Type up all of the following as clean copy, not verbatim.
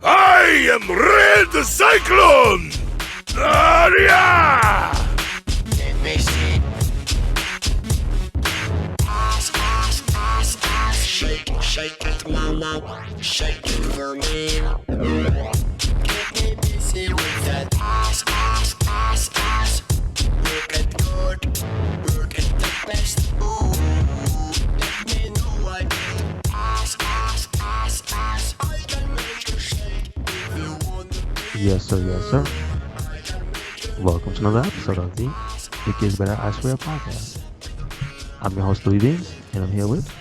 I am Red Cyclone! Yeah! Let me see. Shake it, mama. Shake it for me. Get me busy with that ass. Work it good. Work it the best. Ooh. Let me know what ass. I can make you shake if you want to. Yes, sir. Yes, sir. Welcome to another episode of the It Gets Better I Swear podcast. I'm your host, Louis Beans, and I'm here with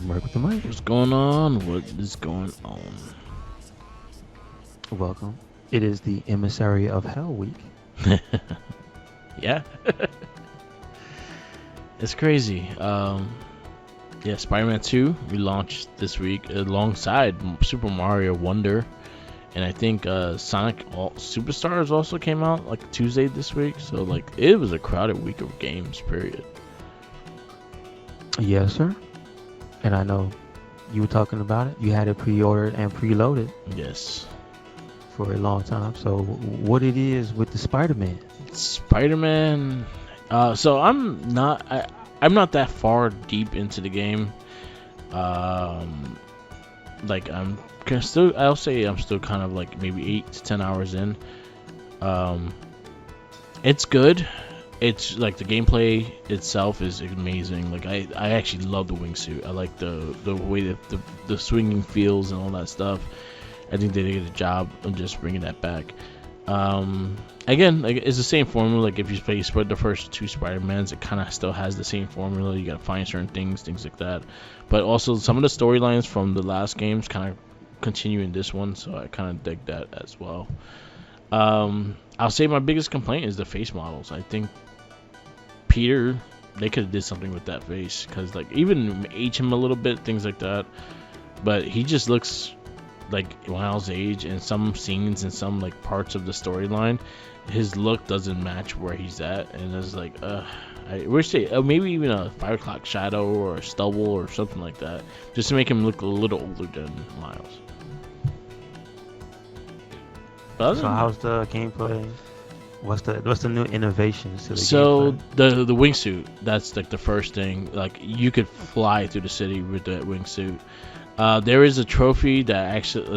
Mark with the mic. What's going on? What is going on? Welcome. It is the Emissary of Hell week. Yeah. It's crazy. Spider-Man 2 relaunched this week alongside Super Mario Wonder. And I think Sonic Superstars also came out like Tuesday this week. So like it was a crowded week of games, period. Yes, sir. And I know you were talking about it. You had it pre-ordered and preloaded Yes. for a long time. So what it is with the Spider-Man? Spider-Man. So I'm not that far deep into the game. I'll say I'm still kind of like maybe 8 to 10 hours in. It's good. It's like the gameplay itself is amazing. Like I actually love the wingsuit. I like the way that the swinging feels and all that stuff. I think they did a job of just bringing that back. Again, like it's the same formula. Like if you play the first two Spider-Mans, it kind of still has the same formula. You gotta find certain things like that. But also some of the storylines from the last games kind of continue in this one, so I kind of dig that as well. I'll say my biggest complaint is the face models. I think Peter, they could have did something with that face, because like even age him a little bit, things like that. But he just looks like Miles' age in some scenes and some like parts of the storyline. His look doesn't match where he's at, and it's like I wish they maybe even a 5 o'clock shadow or a stubble or something like that, just to make him look a little older than Miles. So how's the gameplay? What's the new innovations to the So gameplay? the wingsuit, that's like the first thing. Like you could fly through the city with that wingsuit. There is a trophy that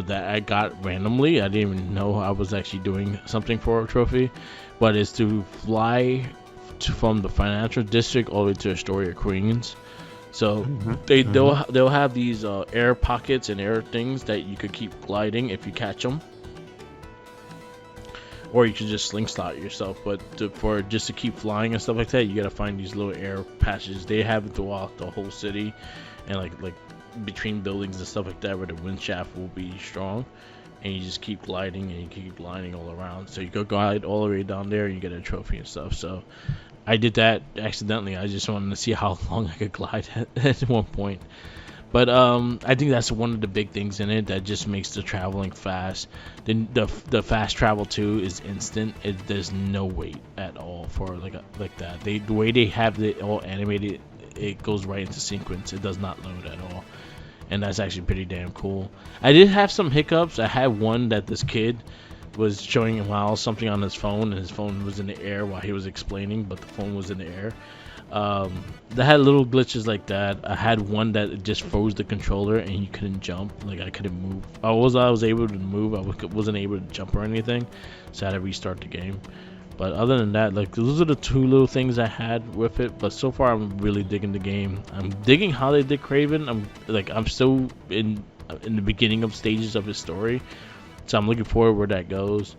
I got randomly. I didn't even know I was actually doing something for a trophy, but it's to fly from the financial district all the way to Astoria, Queens. So they'll have these air pockets and air things that you could keep gliding if you catch them, or you could just slingshot yourself. But just to keep flying and stuff like that, you gotta find these little air patches. They have it throughout the whole city, and like between buildings and stuff like that, where the wind shaft will be strong, and you just keep gliding and you keep gliding all around. So you go glide all the way down there and you get a trophy and stuff. So I did that accidentally. I just wanted to see how long I could glide at one point. But I think that's one of the big things in it that just makes the traveling fast. The fast travel too is instant. There's no wait at all for like that. The way they have it all animated, it goes right into sequence. It does not load at all, and that's actually pretty damn cool. I did have some hiccups. I had one that this kid was showing Miles something on his phone, and his phone was in the air while he was explaining, but the phone was in the air. That had little glitches like that. I had one that just froze the controller and you couldn't jump. Like I couldn't move. I was able to move. I wasn't able to jump or anything, so I had to restart the game. But other than that, like those are the two little things I had with it. But so far, I'm really digging the game. I'm digging how they did Craven. I'm still in the beginning of stages of his story, so I'm looking forward where that goes.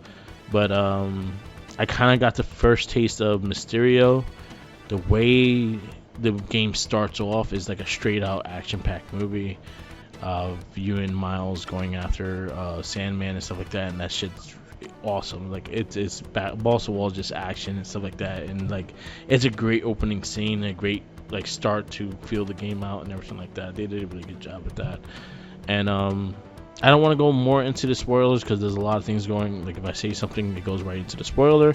But I kind of got the first taste of Mysterio. The way the game starts off is like a straight out action-packed movie of you and Miles going after Sandman and stuff like that, and that shit's awesome. Like it's balls to wall just action and stuff like that, and like it's a great opening scene, a great like start to feel the game out and everything like that. They did a really good job with that. And I don't want to go more into the spoilers because there's a lot of things going. Like if I say something, it goes right into the spoiler.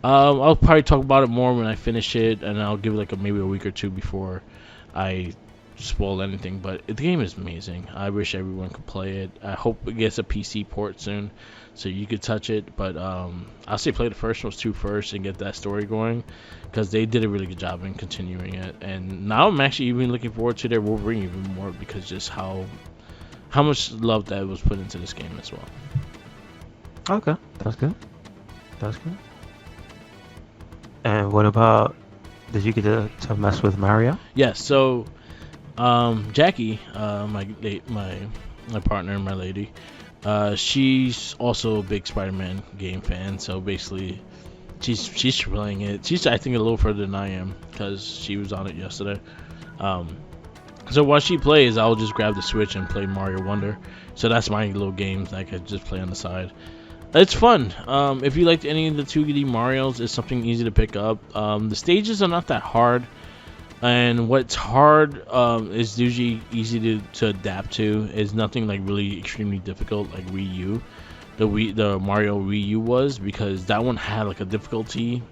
I'll probably talk about it more when I finish it, and I'll give it like maybe a week or two before I spoil anything, but the game is amazing. I wish everyone could play it. I hope it gets a PC port soon, so you could touch it. But I'll say play the first ones two first and get that story going, because they did a really good job in continuing it. And now I'm actually even looking forward to their Wolverine even more, because just how much love that was put into this game as well. Okay, that's good. That's good. And what about? Did you get to mess with Mario? Yes. So, Jackie, my partner, my lady, she's also a big Spider-Man game fan. So basically, she's playing it. She's I think a little further than I am, because she was on it yesterday. So while she plays, I'll just grab the Switch and play Mario Wonder. So that's my little game that I could just play on the side. It's fun. If you liked any of the 2D Marios, it's something easy to pick up. The stages are not that hard, and what's hard is usually easy to adapt to. It's nothing like really extremely difficult like Wii U. The Mario Wii U was, because that one had like a difficulty.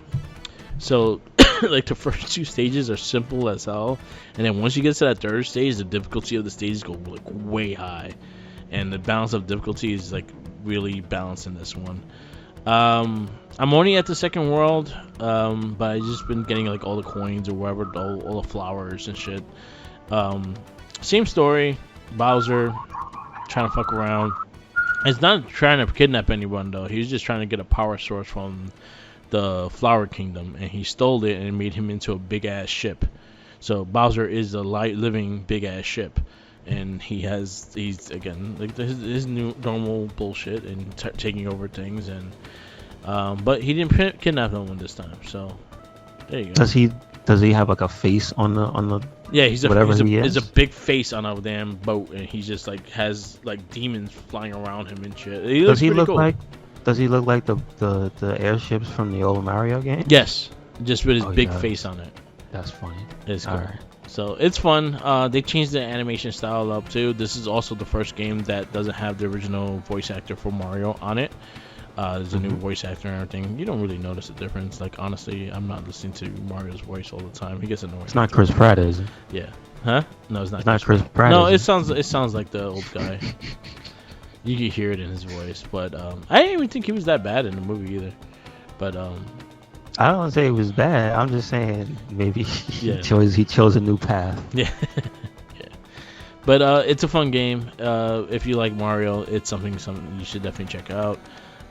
So like the first two stages are simple as hell, and then once you get to that third stage, the difficulty of the stages go like way high, and the balance of difficulty is like really balanced in this one. I'm only at the second world, but I just been getting like all the coins or whatever, all the flowers and shit. Same story, Bowser trying to fuck around. It's not trying to kidnap anyone though. He's just trying to get a power source from the Flower Kingdom, and he stole it and made him into a big ass ship. So Bowser is a living big ass ship, and he's again like his new normal bullshit and taking over things, and but he didn't kidnap no one this time. So there you go. Does he have like a face on the? Yeah, he's whatever he is. There's a big face on a damn boat, and he just like has like demons flying around him and shit. Does he look like the airships from the old Mario game? Yes, just with his big face on it. That's funny. It's cool. All right. So it's fun. They changed the animation style up too. This is also the first game that doesn't have the original voice actor for Mario on it. There's a new voice actor and everything. You don't really notice the difference. Like honestly, I'm not listening to Mario's voice all the time. He gets annoying. It's not Chris Pratt, is it? Yeah. Huh? No, it's not. It's not Chris Pratt. No, it sounds like the old guy. You can hear it in his voice, but I didn't even think he was that bad in the movie either. But I don't say it was bad. I'm just saying maybe he Yeah. chose a new path. Yeah. Yeah. But it's a fun game. If you like Mario, it's something you should definitely check out.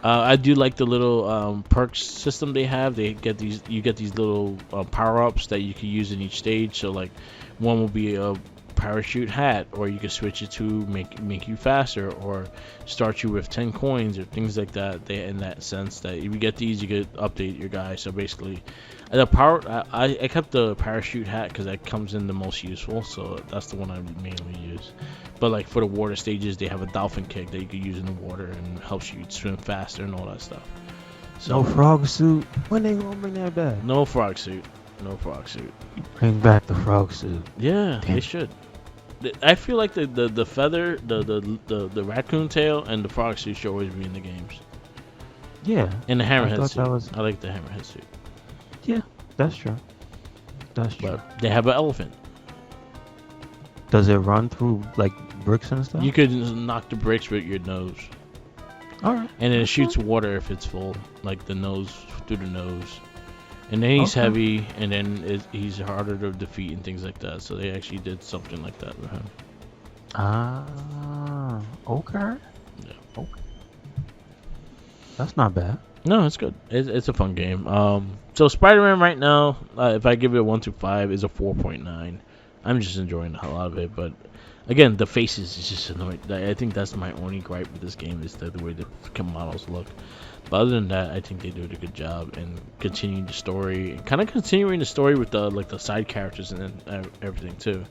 I do like the little perks system they have. You get these little power-ups that you can use in each stage. So like one will be a parachute hat, or you can switch it to make you faster, or start you with 10 coins or things like that. In that sense, that if you get these, you could update your guy. So basically, I kept the parachute hat because that comes in the most useful. So that's the one I mainly use. But like for the water stages, they have a dolphin kick that you could use in the water and helps you swim faster and all that stuff. So, No frog suit. When they gonna bring that back? No frog suit. No frog suit. Bring back the frog suit. Yeah, Damn. they should. I feel like the feather, the raccoon tail, and the frog suit should always be in the games. Yeah. And the hammerhead thought suit. that was- I like the hammerhead suit. Yeah, that's true. That's true. But they have an elephant. Does it run through like bricks and stuff? You could knock the bricks with your nose. All right. And then it shoots water if it's full, like the nose, through the nose. And then he's Okay. heavy, and then he's harder to defeat and things like that. So they actually did something like that with him. Ah, okay. Yeah. Okay. That's not bad. No, it's good. It's a fun game. So Spider-Man right now, if I give it a 1 to 5, is a 4.9. I'm just enjoying a lot of it, but again, the faces is just annoying. I think that's my only gripe with this game is the way the models look. But other than that, I think they do a good job in continuing the story, kind of continuing the story with the side characters and everything too.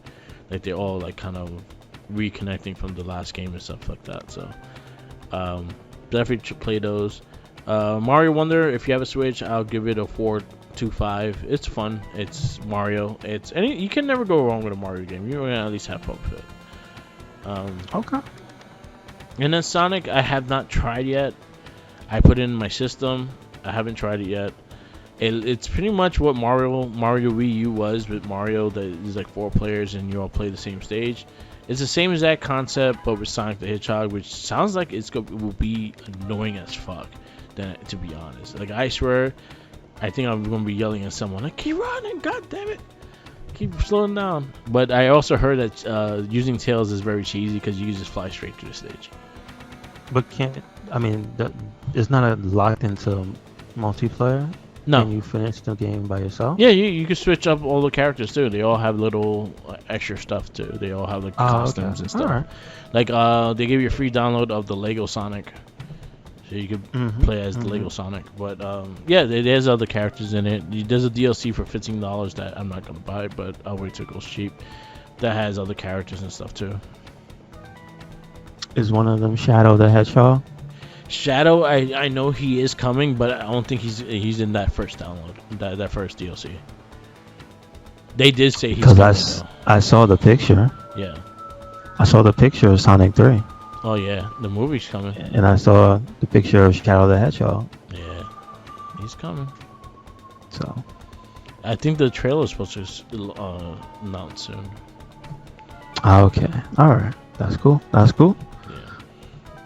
Like they're all like kind of reconnecting from the last game and stuff like that. So definitely should play those. Mario Wonder, if you have a Switch, I'll give it a 4.25. It's fun. It's Mario. You can never go wrong with a Mario game. You're gonna at least have fun with it. Okay. And then Sonic, I have not tried yet. I put it in my system. I haven't tried it yet. It's pretty much what Mario Wii U was, with Mario that is like 4 players and you all play the same stage. It's the same exact concept, but with Sonic the Hedgehog, which sounds like it will be annoying as fuck. Then, to be honest, like I swear, I think I'm gonna be yelling at someone like, "Keep running, god damn it, keep slowing down." But I also heard that using Tails is very cheesy because you can just fly straight to the stage. But it's not a locked into multiplayer. No. Can you finish the game by yourself? Yeah, you can switch up all the characters too. They all have little extra stuff too. They all have like costumes and stuff. Alright. Like they gave you a free download of the Lego Sonic, so you could play as the Lego Sonic. But yeah, there's other characters in it. There's a DLC for $15 that I'm not gonna buy, but I'll wait till it goes cheap. That has other characters and stuff too. Is one of them Shadow the Hedgehog? Shadow, I know he is coming, but I don't think he's in that first download, that first DLC. They did say he's coming. Because I saw the picture. Yeah. I saw the picture of Sonic 3. Oh yeah, the movie's coming. And I saw the picture of Shadow the Hedgehog. Yeah, he's coming. So. I think the trailer is supposed to announce soon. Okay. All right. That's cool.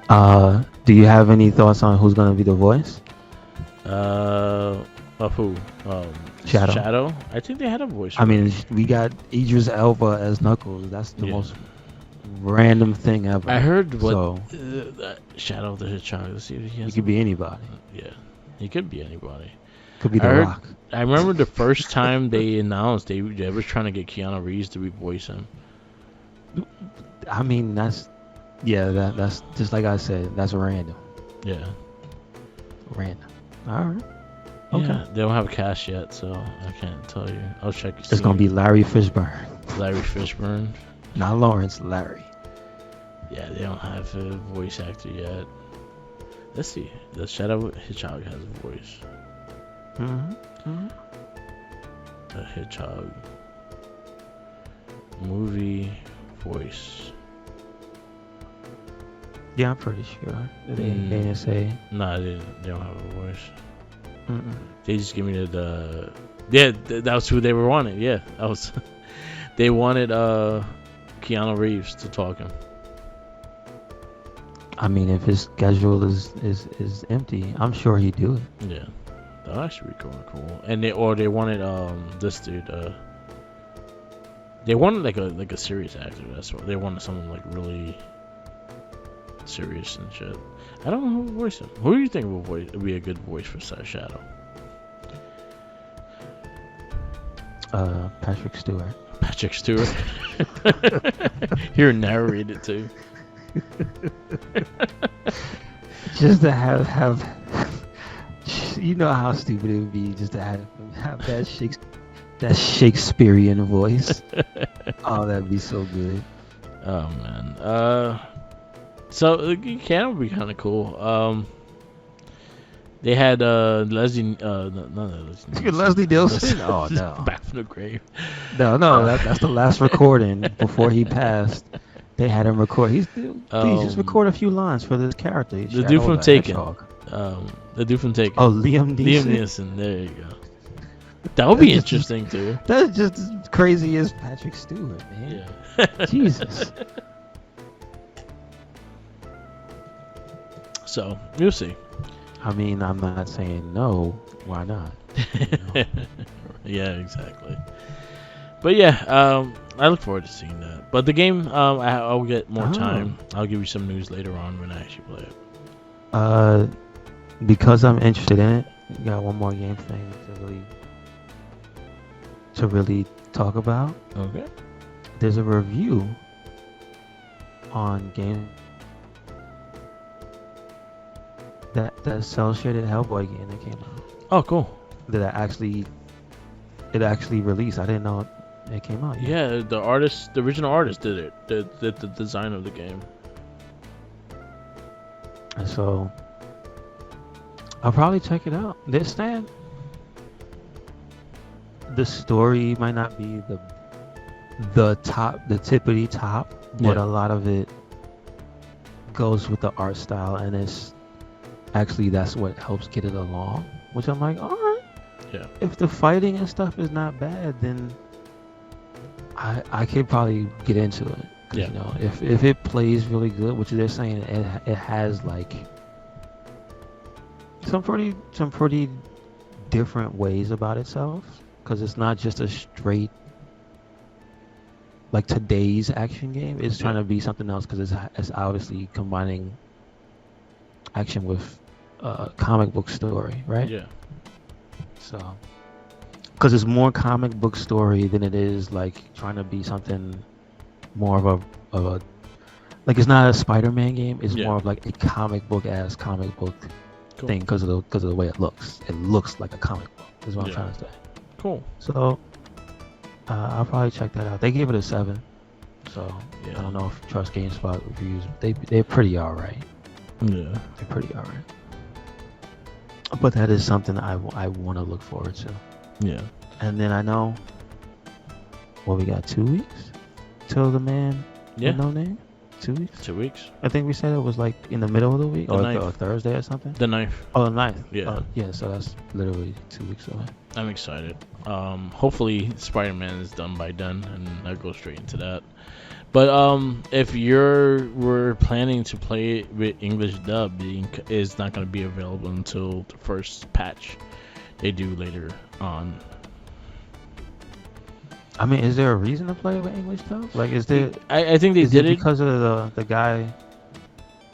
Yeah. Do you have any thoughts on who's gonna be the voice? Of who? Shadow. Shadow? I think they had a voice. I mean, we got Idris Elba as Knuckles. That's the most random thing ever. I heard Shadow the Hedgehog. Let's see if he has. He could be anybody. Yeah, he could be anybody. Could be The Rock. I remember the first time they announced they were trying to get Keanu Reeves to voice him. I mean, that's just like I said. That's random. Yeah. Random. All right. Okay. Yeah, they don't have a cast yet, so I can't tell you. I'll check. It's gonna be Larry Fishburne. Larry Fishburne. Not Lawrence. Larry. Yeah, they don't have a voice actor yet. Let's see. The Shadow Hedgehog has a voice. The Hedgehog movie voice. Yeah, I'm pretty sure. They didn't say. No, they don't have a voice. They just give me the that was who they were wanting. Yeah, that was. They wanted Keanu Reeves to talk him. I mean, if his schedule is empty, I'm sure he'd do it. Yeah, that actually be cool. And they wanted this dude. They wanted like a serious actor. That's what they wanted. Someone like really serious and shit. I don't know who will voice him. Who do you think would be a good voice for Shadow? Patrick Stewart. Patrick Stewart. You're narrated too. Just to have you know how stupid it would be just to have that Shakespearean voice. Oh, that'd be so good. Oh man. So it can be kind of cool. They had Leslie. Leslie Nielsen. Oh no. Back from the grave. No. That's the last recording before he passed. They had him record. Please just record a few lines for this character. The dude from Taken. The dude from Taken. Oh, Liam Neeson. Liam Neeson. There you go. That would be interesting too. That's just as crazy as Patrick Stewart, man. Yeah. Jesus. So we'll see. I mean, I'm not saying no. Why not? Yeah, exactly. But yeah, I look forward to seeing that. But the game, I'll get more time. I'll give you some news later on when I actually play it. Because I'm interested in it, we got one more game thing to really talk about. Okay. There's a review on game that cel-shaded Hellboy game that came out. Oh, cool. It actually released. I didn't know it came out yet. Yeah, the original artist did it. Did the design of the game. And so I'll probably check it out. The story might not be the tippity top, but a lot of it goes with the art style, and it's actually that's what helps get it along. Which I'm like, all right. Yeah. if the fighting and stuff is not bad, then I could probably get into it. 'Cause, Yeah. you know, if it plays really good, which they're saying it has like some pretty different ways about itself, because it's not just a straight like today's action game. It's trying to be something else, because it's obviously combining action with comic book story, right? Yeah. So, because it's more comic book story than it is like trying to be something more of a like, it's not a Spider-Man game. It's more of like a comic book thing, because of the way it looks. It looks like a comic book. Is what I'm trying to say. Cool. So I'll probably check that out. They gave it a 7, so Yeah. I don't know if trust GameSpot reviews. They're pretty alright. Yeah. They're pretty alright. But that is something I want to look forward to. Yeah. And then I know, we got 2 weeks till the man Yeah. with no name. 2 weeks. 2 weeks. I think we said it was like in the middle of the week, The or 9th. Thursday or something. The 9th. Oh, the 9th. Yeah. Yeah. So that's literally 2 weeks away. I'm excited. Hopefully Spider-Man is done by then, and I'll go straight into that. But if we're planning to play it with English dub, the ink is not going to be available until the first patch they do later on. I mean, is there a reason to play with English dub? Like, is there? I think they Is did it it because of the guy,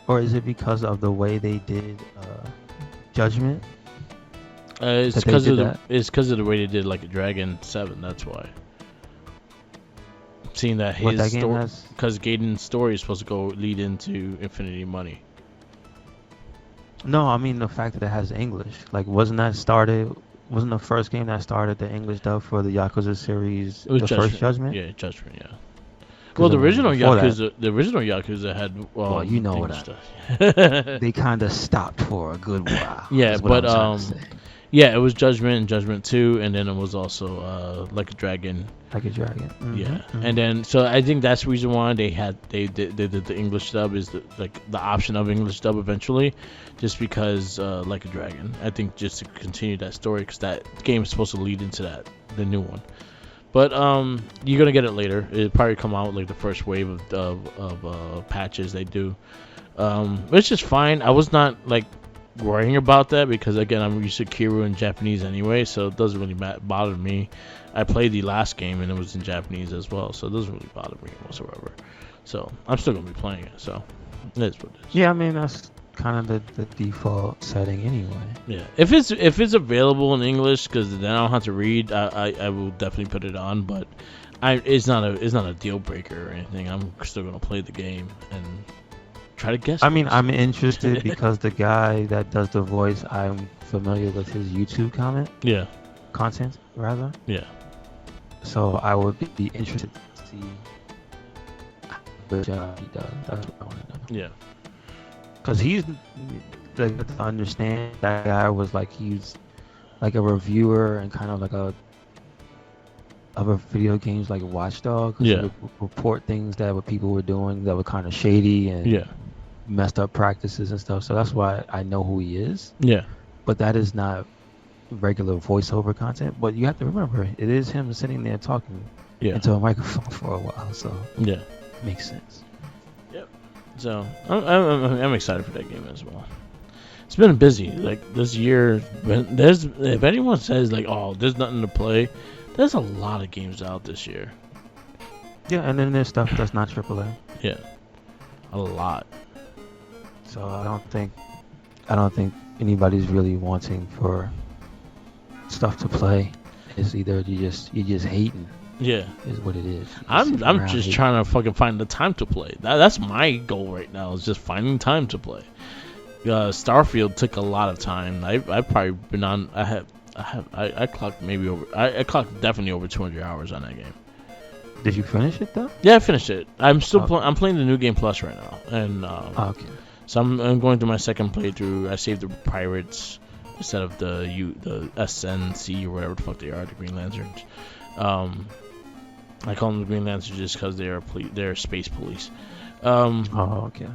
or is it because of the way they did Judgment? It's that they because did of the that? it's because of the way they did like a Dragon 7. That's why. Seeing that What his that game story, has? because Gaden's story is supposed to go lead into Infinity Money. No, I mean the fact that it has English. Like, wasn't the first game that started the English dub for the Yakuza series It was the first Judgment? Yeah, Judgment. Yeah. Well, the original Yakuza had. Well, you know what stuff. They kind of stopped for a good while. Yeah, is what but I'm trying to say. yeah, it was Judgment and Judgment 2, and then it was also Like a Dragon. Like a Dragon. Mhm, Yeah, mhm. and then so I think that's the reason why they did the English dub, is the option of English dub eventually, just because Like a Dragon. I think just to continue that story, because that game is supposed to lead into the new one. But you're gonna get it later. It'll probably come out like the first wave of patches they do. Which is fine. I was not like worrying about that, because again, I'm used to Kiru in Japanese anyway, so it doesn't really bother me. I played the last game and it was in Japanese as well, so it doesn't really bother me whatsoever. So I'm still gonna be playing it. So it is what it is. Yeah, I mean that's kind of the default setting anyway. Yeah, if it's available in English, because then I don't have to read, I will definitely put it on. But it's not a deal breaker or anything. I'm still gonna play the game and try to guess. I mean, I'm interested because the guy that does the voice, I'm familiar with his YouTube content rather. Yeah. So I would be interested to see what job he does. That's what I want to know. Yeah. Because he's like, to understand, that guy was like, he's like a reviewer and kind of like a video games like watchdog. Yeah. He would report things that what people were doing that were kind of shady and messed up practices and stuff. So that's why I know who he is. Yeah. But that is not regular voiceover content. But you have to remember, it is him sitting there talking into a microphone for a while. So yeah, makes sense. So I'm excited for that game as well. It's been busy like this year. If anyone says like, oh, there's nothing to play, there's a lot of games out this year. Yeah, and then there's stuff that's not AAA. Yeah, a lot. So I don't think anybody's really wanting for stuff to play. It's either you just hating. Yeah, is what it is. I'm just trying to fucking find the time to play. That's my goal right now, is just finding time to play. Starfield took a lot of time. I've probably been on. I clocked maybe over. I clocked definitely over 200 hours on that game. Did you finish it though? Yeah, I finished it. I'm still I'm playing the New Game Plus right now, and okay. So I'm going through my second playthrough. I saved the pirates instead of the SNC or whatever the fuck they are, the Green Lanterns. I call them the Green Lanterns just because they're space police. Okay.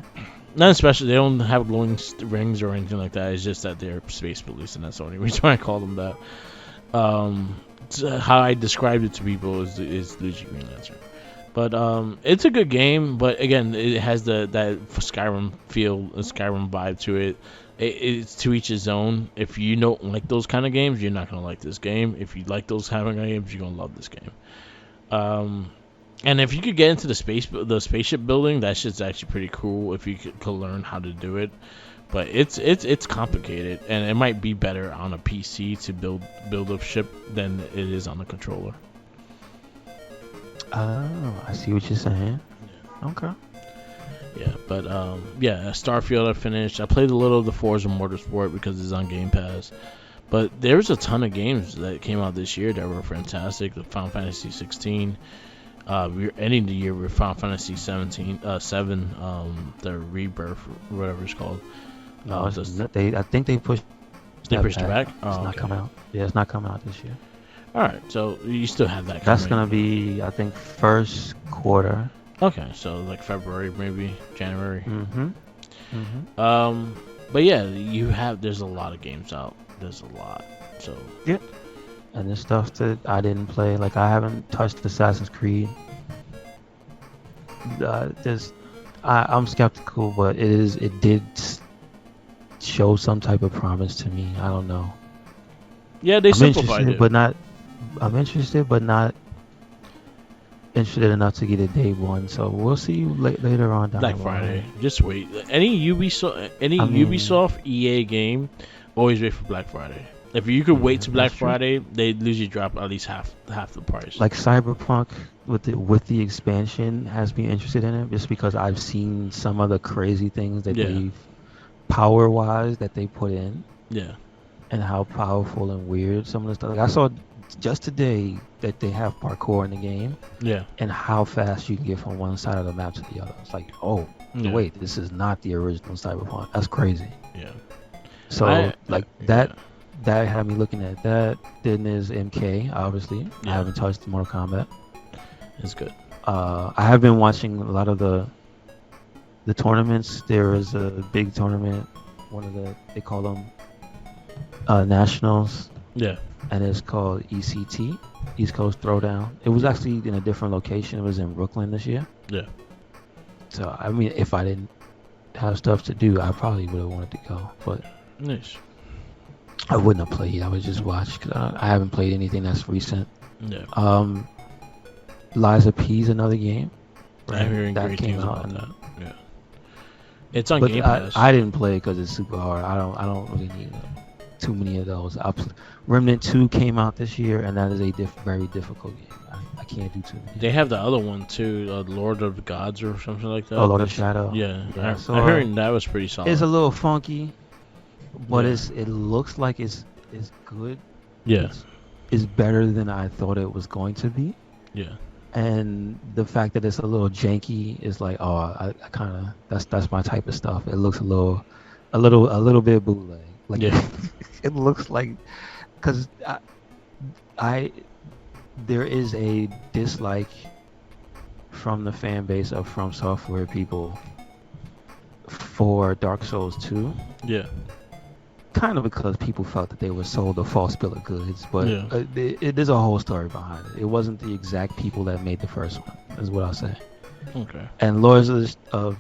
Not especially. They don't have glowing rings or anything like that. It's just that they're space police, and that's the only reason why I call them that. How I described it to people is Luigi Green Lantern. But it's a good game. But again, it has that Skyrim feel, a Skyrim vibe to it. It's to each his own. If you don't like those kind of games, you're not gonna like this game. If you like those kind of games, you're gonna love this game. And if you could get into the spaceship building, that shit's actually pretty cool. If you could learn how to do it, but it's complicated, and it might be better on a PC to build a ship than it is on a controller. Oh, I see what you're saying. Okay. Yeah, but yeah, Starfield I finished. I played a little of the Forza Motorsport because it's on Game Pass. But there's a ton of games that came out this year that were fantastic. The Final Fantasy 16. We're ending the year with Final Fantasy 7, the Rebirth, or whatever it's called. No, I think they pushed. They pushed it back. It's not coming out. Yeah, it's not coming out this year. All right, so you still have that. That's gonna be, I think, first quarter. Okay, so like February, maybe January. Mm-hmm. But yeah, there's a lot of games out. There's a lot. So yeah. And there's stuff that I didn't play. Like, I haven't touched Assassin's Creed. I'm skeptical, but it did show some type of promise to me. I don't know. Yeah, they simplified it. I'm interested, but not interested enough to get a day one. So we'll see you later on down Black the Friday. line. Just wait. Any Ubisoft EA game, always wait for Black Friday. If you could wait to Black Friday, they usually drop at least half the price. Like Cyberpunk with the expansion has me interested in it, just because I've seen some of the crazy things that they've power-wise that they put in. Yeah. And how powerful and weird some of the stuff. Like, I saw just today that they have parkour in the game. Yeah. And how fast you can get from one side of the map to the other. It's like, wait, this is not the original Cyberpunk. That's crazy. Yeah. So that had me looking at that. Then there's MK, obviously. I haven't touched Mortal Kombat. It's good. I have been watching a lot of the tournaments. There is a big tournament. They call them Nationals. Yeah. And it's called ECT, East Coast Throwdown. It was actually in a different location. It was in Brooklyn this year. Yeah. So, I mean, if I didn't have stuff to do, I probably would have wanted to go. But nice. I wouldn't have played. I would just watch, because I haven't played anything that's recent. Yeah. Liza P's another game. Right? I'm hearing great things about that. Yeah. It's on Game Pass. I didn't play it because it's super hard. I don't really need too many of those. Remnant 2 came out this year, and that is a very difficult game. I can't do too many. They have the other one too, Lord of the Gods or something like that. Oh, Lord of Shadow. Yeah. So I heard that was pretty solid. It's a little funky, but it looks like it's good. Yeah. It's better than I thought it was going to be. Yeah. And the fact that it's a little janky is like, I kind of that's my type of stuff. It looks a little bit bootleg. Like, it looks like, because there is a dislike from the fan base of From Software people for Dark Souls 2. Yeah. Kind of because people felt that they were sold a false bill of goods, but there's a whole story behind it. It wasn't the exact people that made the first one, is what I'll say. Okay. And Lords of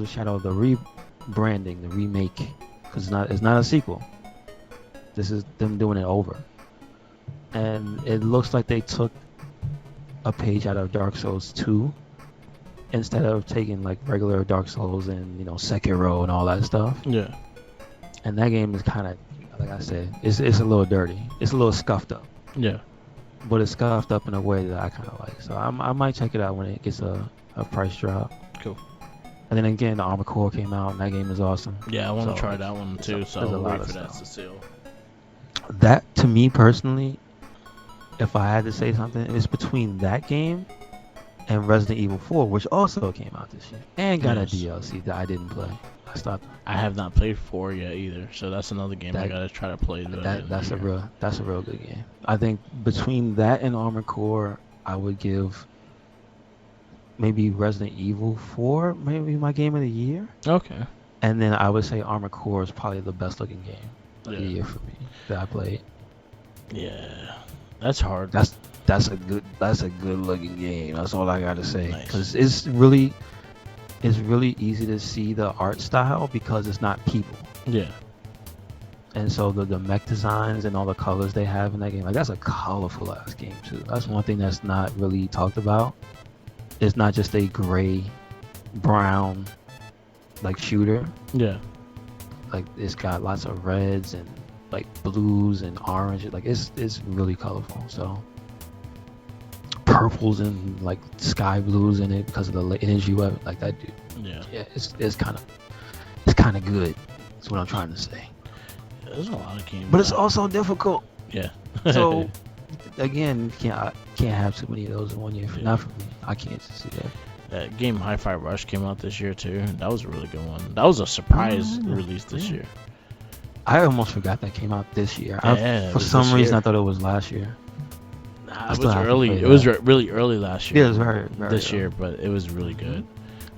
Shadow, the rebranding, the remake, because it's not a sequel. This is them doing it over. And it looks like they took a page out of Dark Souls 2 instead of taking like regular Dark Souls and Sekiro and all that stuff. Yeah. And that game is kind of, like I said, it's a little dirty. It's a little scuffed up. Yeah. But it's scuffed up in a way that I kind of like. So I might check it out when it gets a price drop. Cool. And then again, the Armored Core came out, and that game is awesome. Yeah, I want to try that one too. So I'll wait for that to sale. That, to me personally, if I had to say something, it's between that game and Resident Evil 4, which also came out this year and got a DLC that I didn't play. I have not played 4 yet either, so that's another game I gotta try to play. That's a real good game. I think between that and Armored Core, I would give maybe Resident Evil 4 maybe my game of the year. Okay. And then I would say Armored Core is probably the best looking game of the year for me that I played. Yeah, that's hard. That's a good looking game. That's all I gotta say. Nice. Because it's really easy to see the art style because it's not people. Yeah. And so the mech designs and all the colors they have in that game, like that's a colorful ass game too. That's one thing that's not really talked about. It's not just a gray, brown, like shooter. Yeah. Like it's got lots of reds and like blues and orange. Like it's really colorful. So purples and like sky blues in it because of the energy weapon. Like that dude. Yeah. Yeah, it's kind of good. That's what I'm trying to say. There's a lot of games. But it's also difficult. Yeah. So again, can't have too many of those in one year. Not for me. I can't see that. That game Hi-Fi Rush came out this year too. That was a really good one. That was a surprise release this year. I almost forgot that came out this year. Yeah, for some reason, I thought it was last year. Nah, it was early. It was really early last year. Yeah, it was very this early. year, but it was really good.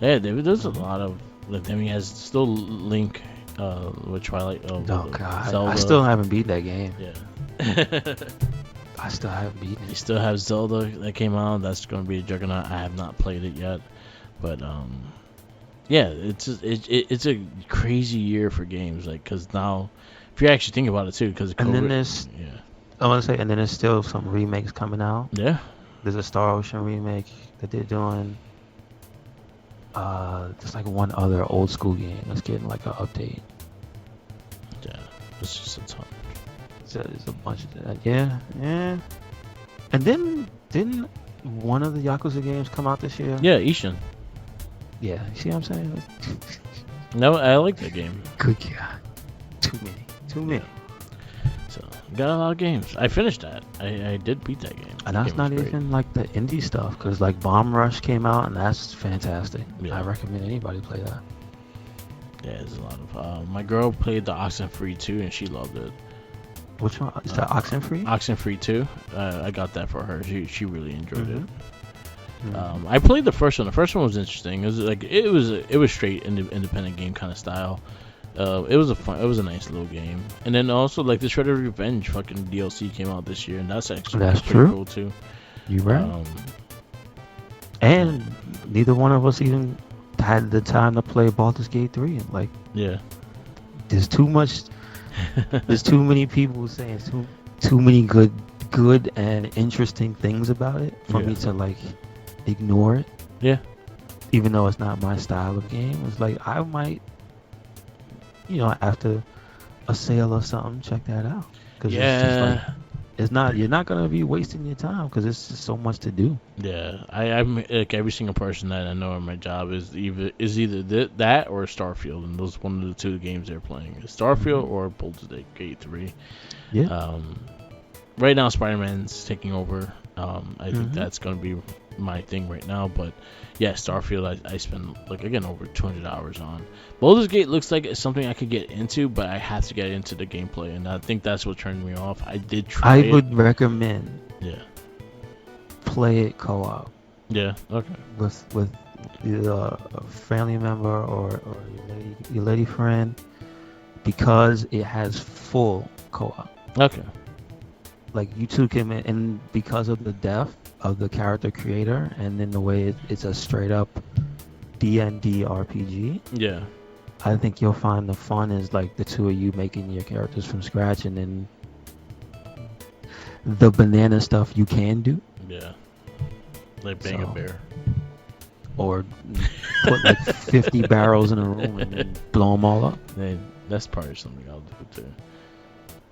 Yeah, there's a lot of. Like, I mean, has still Link, with Twilight. Oh god, Zelda. I still haven't beat that game. Yeah. I still haven't beaten You it. still have Zelda that came out. That's going to be a juggernaut. I have not played it yet, but yeah, it's a crazy year for games. Like, cause now, if you actually think about it too, because And then there's, I want to say, and then there's still some remakes coming out. Yeah. There's a Star Ocean remake that they're doing. There's like one other old school game that's getting like an update. Yeah, it's just a ton. So there's a bunch of that. Yeah. And then didn't one of the Yakuza games come out this year? Yeah, Ishin. Yeah. You see what I'm saying? No, I like that game. Good God. Too many. So got a lot of games. I finished that. I did beat that game. And that's not even like the indie stuff, because like Bomb Rush came out and that's fantastic. Yeah. I recommend anybody play that. Yeah, there's a lot of. My girl played the Oxenfree 2 and she loved it. Which one? Is that Oxenfree? Oxenfree 2. I got that for her. She really enjoyed it. Mhm. I played the first one. The first one was interesting. It was straight independent game kind of style. It was a nice little game. And then also like the Shredder Revenge fucking DLC came out this year, and that's actually pretty true. cool too. You right. And neither one of us even had the time to play Baldur's Gate 3. And like, yeah, there's too much. There's too many people saying too many good and interesting things about it for me to like ignore it. Yeah. Even though it's not my style of game, it's like I might, after a sale or something, check that out. Cause it's not. You're not gonna be wasting your time because it's just so much to do. Yeah, I'm like every single person that I know in my job is either that or Starfield, and those one of the two games they're playing is Starfield or Baldur's Gate 3. Yeah. Right now Spider-Man's taking over. I think that's gonna be my thing right now, but yeah, Starfield I spend like again over 200 hours on. Baldur's Gate looks like it's something I could get into, but I have to get into the gameplay, and I think that's what turned me off. I did try I would recommend play it co-op. Yeah, okay. With either a family member or your lady friend, because it has full co-op. Okay. Like you two can, and because of the depth of the character creator, and then the way it's a straight up D&D RPG. Yeah. I think you'll find the fun is like the two of you making your characters from scratch, and then the banana stuff you can do. Yeah. Like bang a bear. Or put like 50 barrels in a room and then blow them all up. That's probably something I'll do too.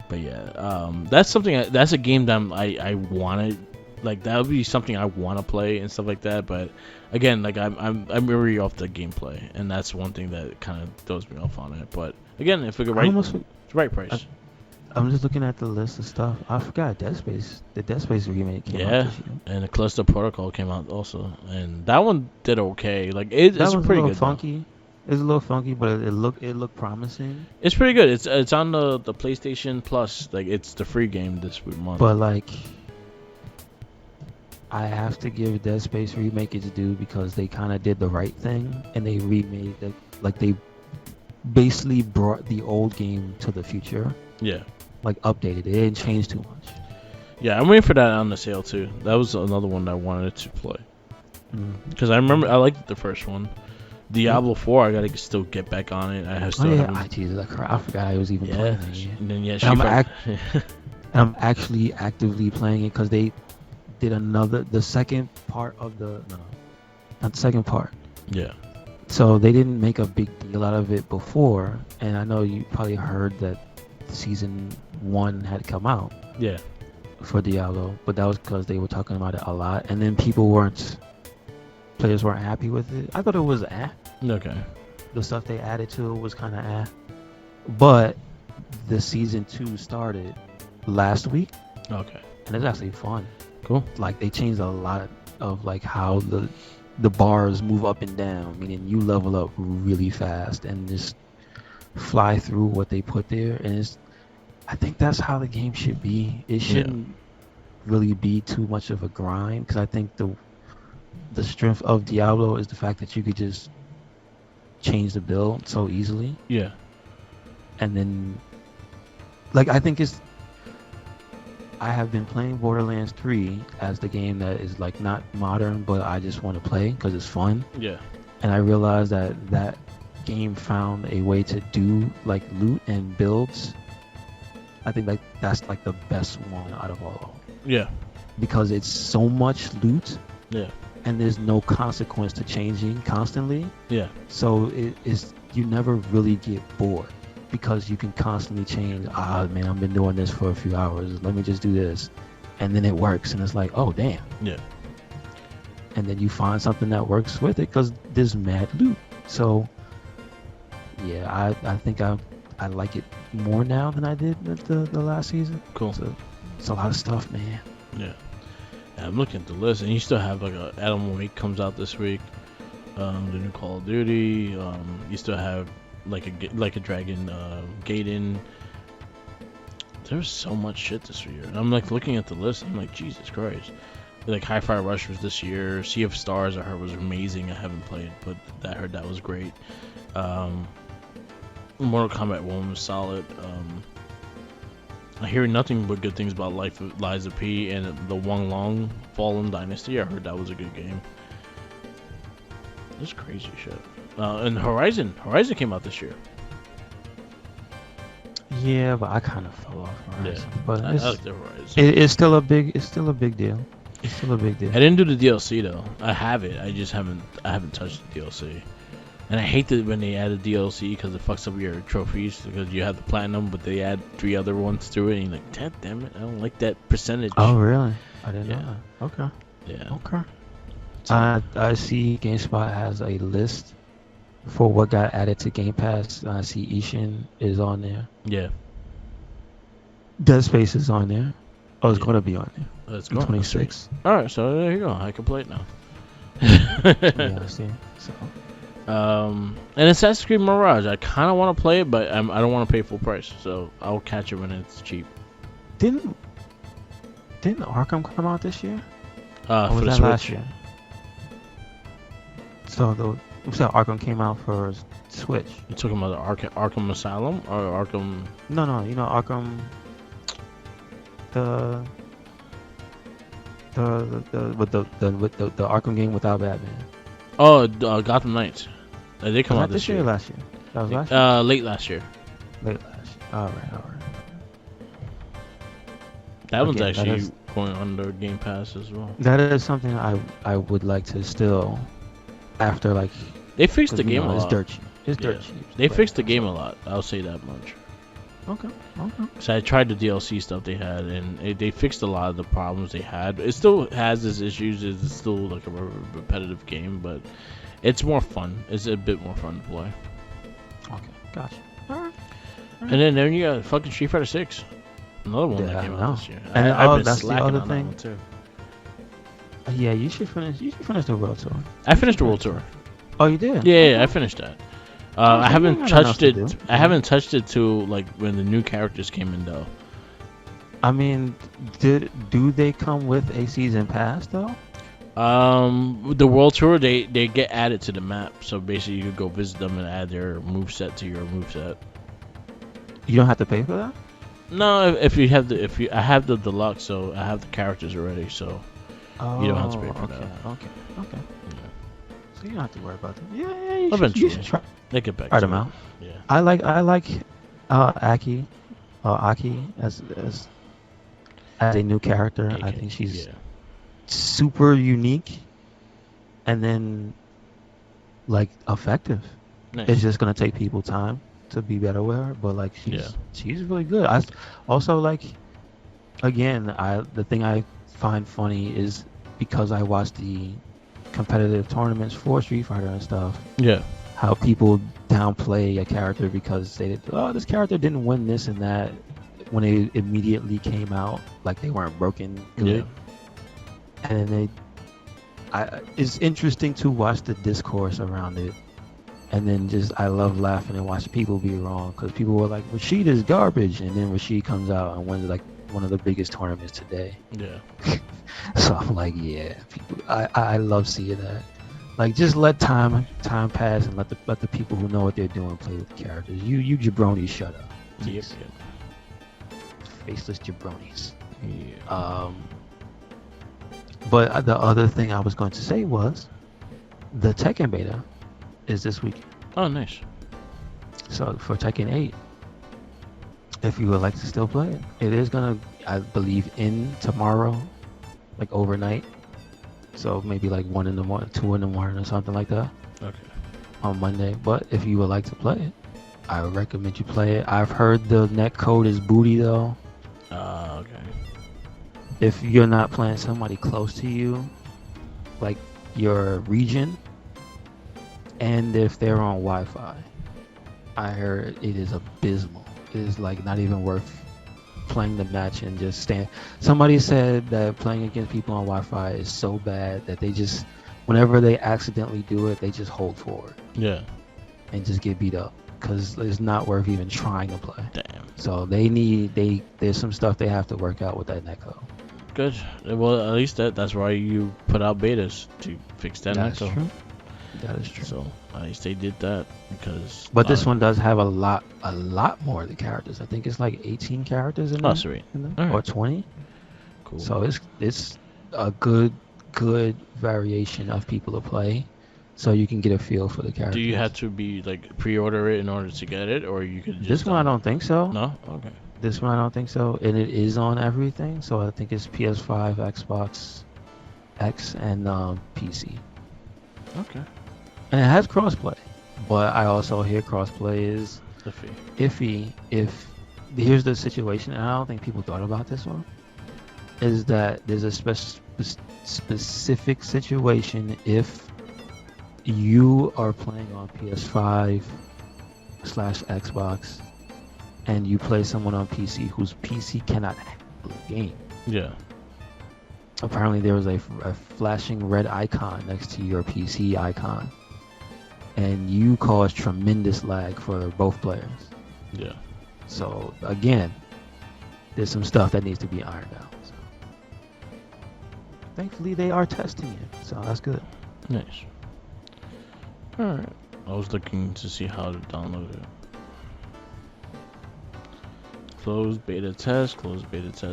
But yeah, that's a game that I wanted. Like that would be something I want to play and stuff like that. But again, like I'm very off the gameplay, and that's one thing that kind of throws me off on it. But again, if we could it's the right price. I'm just looking at the list of stuff. I forgot Dead Space. The Dead Space remake came out this year. And the Callisto Protocol came out also, and that one did okay. Like it's pretty good. A little funky. It's a little funky, but it looked promising. It's pretty good. It's on the PlayStation Plus. Like it's the free game this month. But like, I have to give Dead Space remake its due because they kind of did the right thing and they remade it. Like they basically brought the old game to the future. Yeah. Like updated it. It didn't change too much. Yeah, I'm waiting for that on the sale too. That was another one that I wanted to play. Because I remember I liked the first one. Diablo 4, I gotta still get back on it. I still haven't. Jesus, I forgot I was even playing that. Yeah. And then I'm actually actively playing it because they did the second part of not the second part. Yeah. So they didn't make a big deal out of it before, and I know you probably heard that season 1 had come out. Yeah. For Diablo, but that was because they were talking about it a lot, and then players weren't happy with it. I thought it was Okay. The stuff they added to it was kind of but the season 2 started last week. Okay. And it's actually fun. Cool. Like they changed a lot of like how the bars move up and down, meaning you level up really fast and just fly through what they put there, and I think that's how the game should be. It shouldn't really be too much of a grind, because I think the strength of Diablo is the fact that you could just change the build so easily. Yeah. And then, like, I have been playing Borderlands 3 as the game that is like not modern, but I just want to play because it's fun. Yeah. And I realized that game found a way to do like loot and builds. I think like that's like the best one out of all. Yeah. Because it's so much loot. Yeah. And there's no consequence to changing constantly. Yeah. So you never really get bored because you can constantly change. Man, I've been doing this for a few hours. Let me just do this. And then it works, and it's like, oh damn. Yeah. And then you find something that works with it because there's mad loot. So yeah, I think I like it more now than I did with the last season. Cool. So it's a lot of stuff, man. Yeah. I'm looking at the list, and you still have like Adam Wake comes out this week. The new Call of Duty. You still have like a Dragon Gaiden. There's so much shit this year. And I'm like looking at the list. I'm like, Jesus Christ. Like Hi-Fi Rush was this year. Sea of Stars I heard was amazing. I haven't played, but I heard that was great. Mortal Kombat 1 was solid. I hear nothing but good things about Life of Lies of P and the Wong Long Fallen Dynasty. I heard that was a good game. This crazy shit. And Horizon came out this year. Yeah, but I kind of fell off Horizon. Yeah, but I like the Horizon. It's still a big deal. It's still a big deal. I didn't do the DLC though. I have it. I just haven't touched the DLC. And I hate that when they add a DLC because it fucks up your trophies, because you have the platinum, but they add 3 other ones through it, and you're like, God damn it, I don't like that percentage. Oh, really? I didn't know that. Okay. Yeah. Okay. I see GameSpot has a list for what got added to Game Pass. I see Ishin is on there. Yeah. Dead Space is on there. Oh, it's going to be on there. Let's go. 26. Alright, so there you go. I can play it now. Yeah, I see. So. And Assassin's Creed Mirage, I kind of want to play it, but I don't want to pay full price, so I'll catch it when it's cheap. Didn't Arkham come out this year? For was the that Switch. last year? So Arkham came out for Switch. You talking about the Arkham Asylum or Arkham? No, you know Arkham. The Arkham game without Batman. Oh, Gotham Knights. They did come out this year or last year? That was last year? Late last year. Late last year. All right. That one's actually going under Game Pass as well. That is something I would like to still, after like. They fixed the game a lot. It's dirt cheap. It's dirt cheap. They fixed the game a lot. I'll say that much. Okay. So I tried the DLC stuff they had, and they fixed a lot of the problems they had. It still has its issues. It's still like a repetitive game, but it's more fun. It's a bit more fun to play. Okay, gotcha. All right. And then you got fucking Street Fighter 6, another one that came out this year. And I've been that's slacking the other on thing. that one too. Yeah, you should finish the World Tour. I finished the World Tour. Oh, you did? Yeah, I finished that. I haven't touched it. I haven't touched it to like when the new characters came in though. I mean, do they come with a season pass though? The World Tour they get added to the map, so basically you could go visit them and add their moveset to your moveset. You don't have to pay for that? No, if you have I have the deluxe, so I have the characters already, so Oh, you don't have to pay for okay, that. okay. Yeah. So you don't have to worry about them. Yeah, you Eventually, should try they get back to them it. out. Yeah. I like Aki as a new character. I think she's Yeah. super unique, and then like effective. Nice. It's just gonna take people time to be better with her, but like Yeah. she's really good. Also like again, the thing I find funny is because I watch the competitive tournaments for Street Fighter and stuff, Yeah. how people downplay a character because this character didn't win this and that when it immediately came out, like they weren't broken good. Yeah. And then it's interesting to watch the discourse around it. And then I love laughing and watching people be wrong because people were like, Rashid is garbage. And then Rashid comes out and wins like one of the biggest tournaments today. Yeah. So I'm like, yeah, people, I love seeing that. Like, just let time pass and let the people who know what they're doing play with the characters. You jabronis, shut up. Yep. Faceless jabronis. Yeah. But the other thing I was going to say was the Tekken beta is this week. Oh, nice. So for Tekken 8, if you would like to still play it, it is gonna, I believe, in tomorrow, like overnight. So maybe like 1 in the morning, 2 in the morning, or something like that. Okay. On Monday. But if you would like to play it, I would recommend you play it. I've heard the net code is booty though. Okay. If you're not playing somebody close to you, like your region, and if they're on Wi-Fi, I heard it is abysmal. It is like not even worth playing the match and just stand. Somebody said that playing against people on Wi-Fi is so bad that they just, whenever they accidentally do it, they just hold forward. Yeah. And just get beat up because it's not worth even trying to play. Damn. So there's some stuff they have to work out with that netcode. Good. Well, at least that's why you put out betas to fix that. That's true. That is true. So at least they did that because. But this one does have a lot more of the characters. I think it's like 18 characters in there. Oh, sweet. Or Right. 20. Cool. So it's a good variation of people to play, so you can get a feel for the characters. Do you have to be like pre-order it in order to get it, or you could just? This one I don't think so. No. Okay. This one I don't think so, and it is on everything. So I think it's PS5, Xbox X, and PC. Okay. And it has crossplay, but I also hear crossplay is iffy. If here's the situation, and I don't think people thought about this one, is that there's a specific situation if you are playing on PS5/Xbox and you play someone on PC whose PC cannot handle the game. Yeah. Apparently there was a flashing red icon next to your PC icon, and you cause tremendous lag for both players. Yeah. So again, there's some stuff that needs to be ironed out. So. Thankfully they are testing it, so that's good. Nice. Alright. I was looking to see how to download it. Closed beta test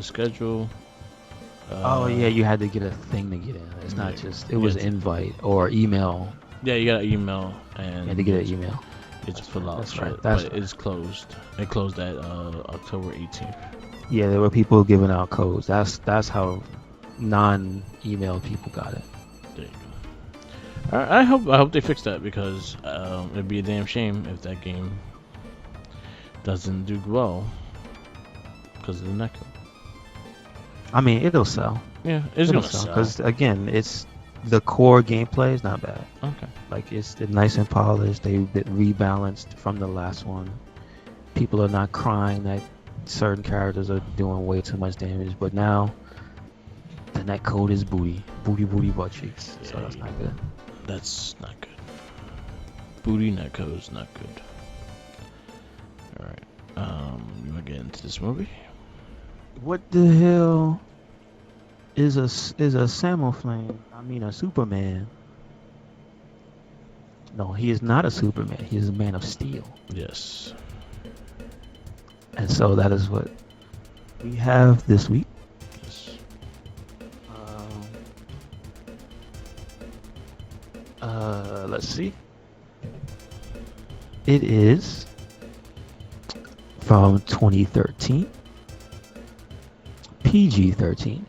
schedule. Oh yeah, you had to get a thing to get in. It's not just, it was invite or email. Yeah, you got an email and You had to get an email. It's full out. That's right. But it's closed. It closed at October 18th. Yeah, there were people giving out codes. That's how non-email people got it. There you go. I hope they fix that because it'd be a damn shame if that game doesn't do well because of the netcode. I mean, it'll sell. Yeah, it's It'll gonna sell. because again, it's the core gameplay is not bad. Okay. Like it's nice and polished. They rebalanced from the last one. People are not crying that certain characters are doing way too much damage, but now the netcode is booty butt cheeks. So that's not good. That's not good. Booty netcode is not good. All right. You wanna get into this movie? What the hell is a Samoflame? I mean a Superman. No, he is not a Superman. He is a Man of Steel. Yes. And so that is what we have this week. Yes. Let's see. It is from 2013, PG-13,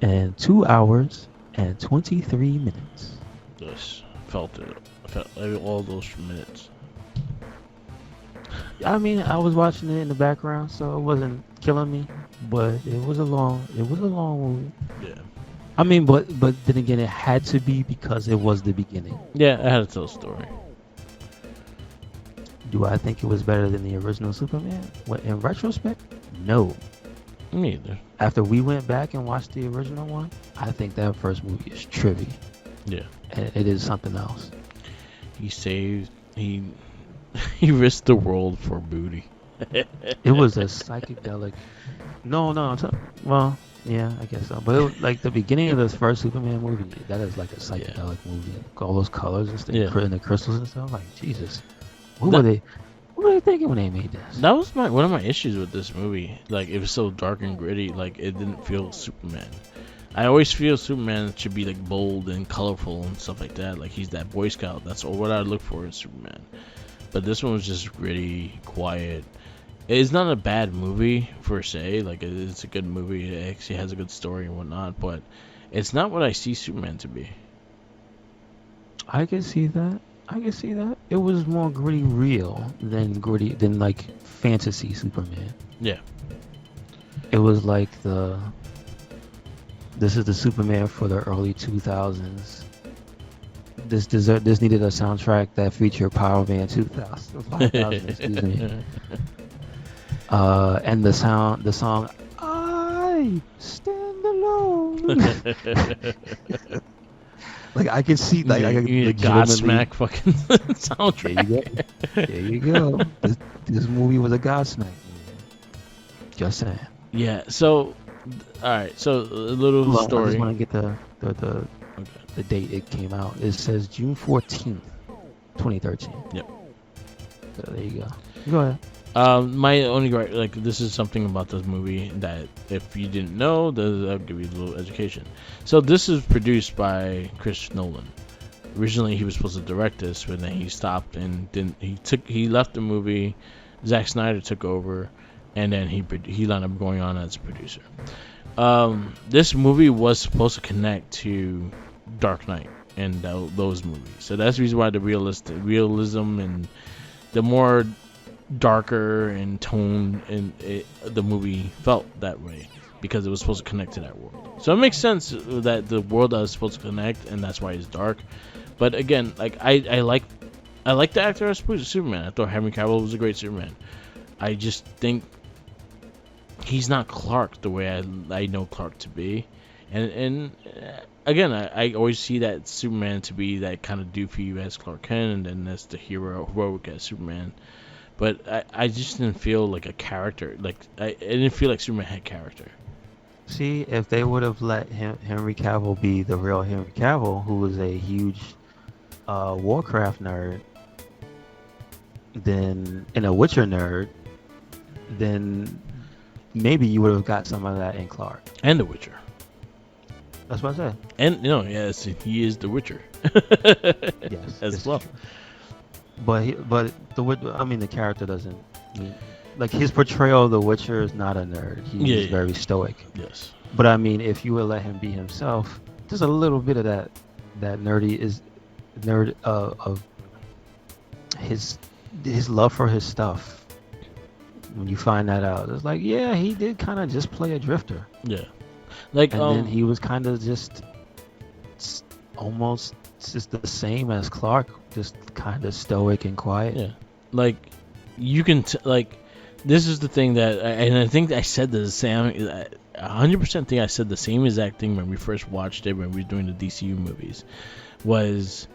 and 2 hours and 23 minutes. Yes. Felt it. I felt all those minutes. I mean, I was watching it in the background, so it wasn't killing me, but it was a long movie. Yeah. I mean, but then again, it had to be because it was the beginning. Yeah, I had to tell a story. Do I think it was better than the original Superman? Well, in retrospect, no. Me either. After we went back and watched the original one, I think that first movie is trippy. Yeah. And it is something else. He risked the world for booty. It was a psychedelic. No, well, yeah, I guess so. But it was, like the beginning of this first Superman movie, that is like a psychedelic movie. All those colors and stuff, and the crystals and stuff. Like Jesus, what were they thinking when they made this? That was one of my issues with this movie. Like, it was so dark and gritty. Like, it didn't feel Superman. I always feel Superman should be like bold and colorful and stuff like that. Like, he's that Boy Scout. That's what I look for in Superman. But this one was just gritty, quiet. It's not a bad movie per se. Like, it's a good movie. It actually has a good story and whatnot. But it's not what I see Superman to be. I can see that. It was more gritty real than like fantasy Superman. Yeah. It was like this is the Superman for the early 2000s. This needed a soundtrack that featured Power Man 5000, excuse me. And the song I Stand Alone. Like, I can see, like, I you need a Godsmack fucking soundtrack. There you go. This movie was a Godsmack. Just saying. Yeah. So, all right. So a little story. I just want to get the date it came out. It says June 14th, 2013. Yep. So there you go. Go ahead. My only like, this is something about this movie that if you didn't know, I'll give you a little education. So this is produced by Chris Nolan. Originally, he was supposed to direct this, but then he stopped and didn't. He left the movie. Zack Snyder took over, and then he wound up going on as a producer. This movie was supposed to connect to Dark Knight and those movies. So that's the reason why the realism and the more darker and tone and the movie felt that way, because it was supposed to connect to that world. So it makes sense that the world that was supposed to connect, and that's why it's dark. But again, like, I like the actor as Superman. I thought Henry Cavill was a great Superman. I just think he's not Clark the way I know Clark to be. And again, I always see that Superman to be that kind of doofy as Clark Kent, and then that's the heroic as Superman. But I just didn't feel like a character. Like, I didn't feel like Superman had character. See, if they would have let Henry Cavill be the real Henry Cavill, who was a huge Warcraft nerd, and a Witcher nerd, then maybe you would have got some of that in Clark. And the Witcher. That's what I said. And yes, he is the Witcher. Yes, as well. True. But the character doesn't, like, his portrayal of the Witcher is not a nerd. He's very stoic. Yes. But I mean, if you would let him be himself, just a little bit of that nerd of his love for his stuff. When you find that out, it's like, yeah, he did kind of just play a drifter. Yeah. Like, and then he was kind of just almost just the same as Clark, just kind of stoic and quiet. Yeah. Like, you can this is the thing that, and I think I said the same. 100% think I said the same exact thing when we first watched it, when we were doing the DCU movies. Was,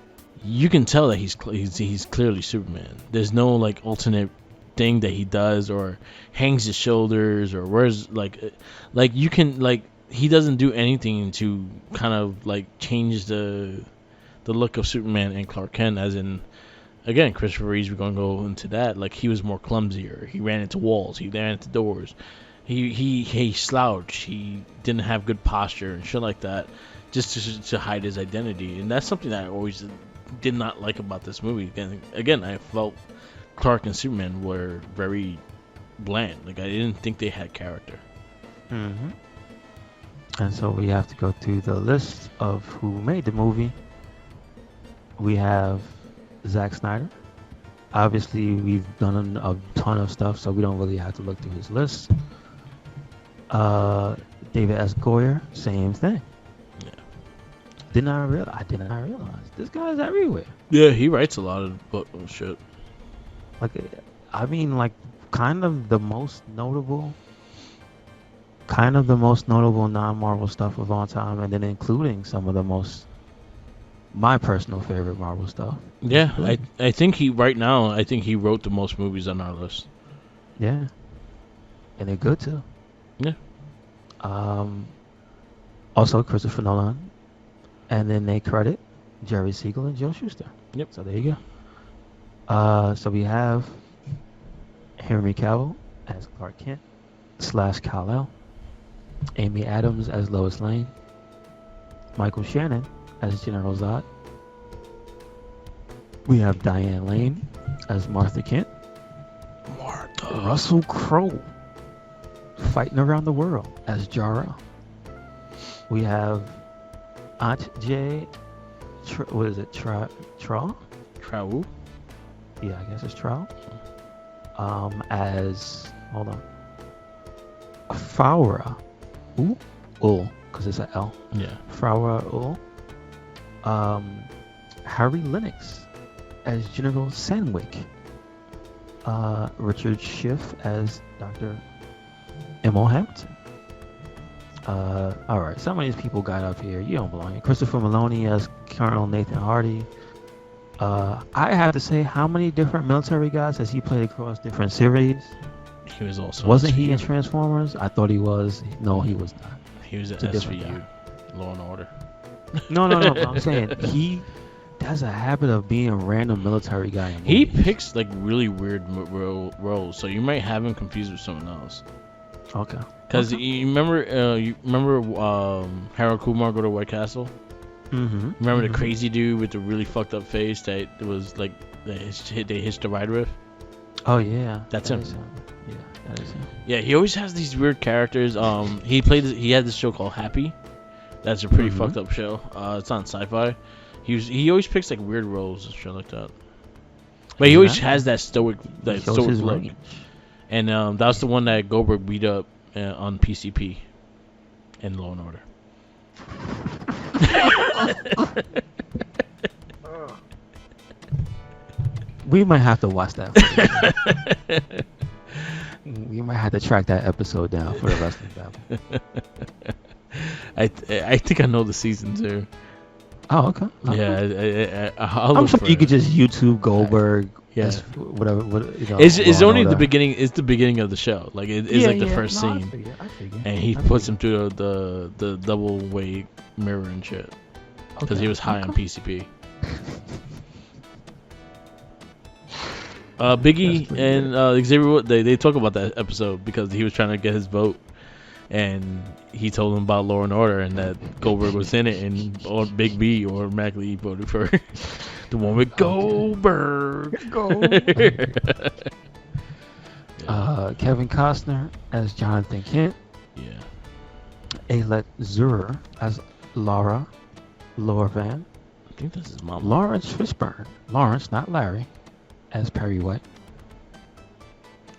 you can tell that he's clearly Superman. There's no like alternate thing that he does or hangs his shoulders or wears like you can, like, he doesn't do anything to kind of like change the look of Superman and Clark Kent, as in again, Christopher Reeves, we're gonna go into that. Like he was more clumsier. He ran into walls. He ran into doors. He slouched. He didn't have good posture and shit like that, just to hide his identity. And that's something that I always did not like about this movie. And again, I felt Clark and Superman were very bland. Like I didn't think they had character. Mm-hmm. And so we have to go through the list of who made the movie. We have Zack Snyder. Obviously, we've done a ton of stuff, so we don't really have to look through his list. David S. Goyer, same thing. Yeah. I did not realize this guy's everywhere. Yeah, he writes a lot of shit. Like, I mean, like, kind of the most notable non-Marvel stuff of all time, and then including some of the my personal favorite Marvel stuff. Yeah, I think he wrote the most movies on our list. Yeah, and they're good too. Yeah. Also Christopher Nolan, and then they credit Jerry Siegel and Joe Shuster. Yep. So there you go. So we have Henry Cavill as Clark Kent / Kal-El, Amy Adams as Lois Lane, Michael Shannon as General Zod. We have Diane Lane as Martha Kent. Russell Crowe fighting around the world as Jara. We have Aunt Jay. What is it? Trow? Trow? Yeah, I guess it's Trow. As hold on. Farah. Ul, because it's an L. Yeah. Farah Ul. Harry Lennox as General Sandwick. Richard Schiff as Dr. M.O. Hamilton. Alright, some of these people got up here. You don't belong here. Christopher Maloney as Colonel Nathan Hardy. I have to say, how many different military guys has he played across different series? He was also. Wasn't he in Transformers? I thought he was. No, he was not. He was at SVU, Law and Order. No. But I'm saying he has a habit of being a random military guy. In He movies. picks like really weird roles, so you might have him confused with someone else. Okay. Because you remember Harold Kumar Go to White Castle? Mm-hmm. Remember the crazy dude with the really fucked up face that was like they hitched the ride with? Oh yeah, That's him. Yeah, that is him. Yeah, he always has these weird characters. He had this show called Happy. That's a pretty fucked up show. It's on Sci-Fi. He always picks like weird roles and shit like that. But he always has that stoic look. And that was the one that Goldberg beat up on PCP in Law and Order. We might have to watch that. We might have to track that episode down for the rest of the family. I think I know the season too. Oh, okay. Yeah, I'm sure you could just YouTube Goldberg. Yeah. Whatever. It's only the beginning. It's the beginning of the show. Like it's like the first scene, I figure. and he puts him through the double way mirror and shit because he was high on PCP. Biggie and Xavier Wood, they talk about that episode because he was trying to get his vote, and he told him about Law and Order and that Goldberg was in it, and or Big B automatically voted for the one with Goldberg. Kevin Costner as Jonathan Kent. Yeah. Alet Zur as Laura Van. I think that's his mom. Lawrence Fishburne. Lawrence, not Larry, as Perry White.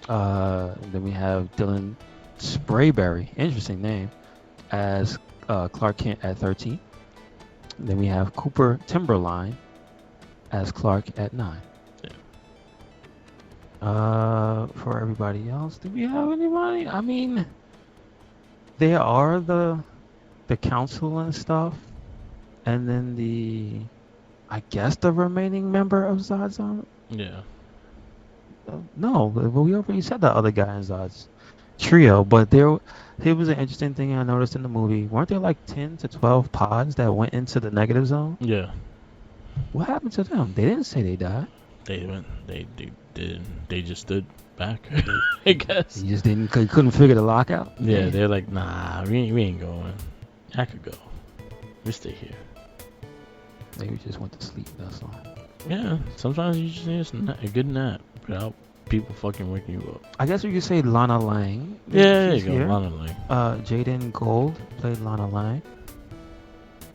Then we have Dylan Sprayberry, interesting name, as Clark Kent at 13. Then we have Cooper Timberline as Clark at 9. Yeah. For everybody else, do we have anybody? I mean, there are the council and stuff, and then I guess the remaining member of Zod's Army. Yeah. No, but we already said the other guy in Zod's trio, but here was an interesting thing I noticed in the movie. Weren't there like 10 to 12 pods that went into the negative zone? Yeah. What happened to them? They didn't say they died. They went. They did. They just stood back. I guess. He just couldn't figure the lockout. Yeah, they're like, nah, we ain't going. I could go. We stay here. Maybe he just went to sleep. That's all. Yeah, sometimes you just need a good nap without people fucking waking you up. I guess we could say Lana Lang. Yeah, there you She's go, here. Lana Lang. Jaden Gold played Lana Lang.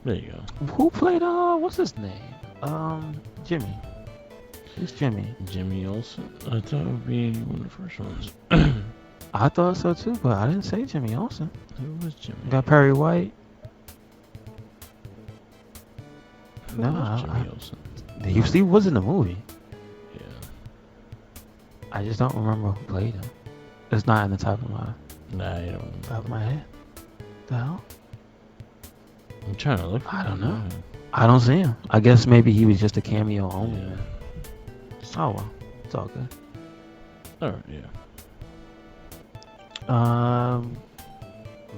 There you go. Who played what's his name? Jimmy. Who's Jimmy? Jimmy Olsen. I thought it would be one of the first ones. I thought so too, but I didn't say Jimmy Olsen. Who was Jimmy? Got Perry White. Who No, was Jimmy Olsen? He was in the movie. Yeah. I just don't remember who played him. It's not in the top of my Nah, I don't. top of my head. The hell? I'm trying to look. I don't know. I don't see him. I guess maybe he was just a cameo only. Yeah. Oh well, it's all good. Alright, yeah.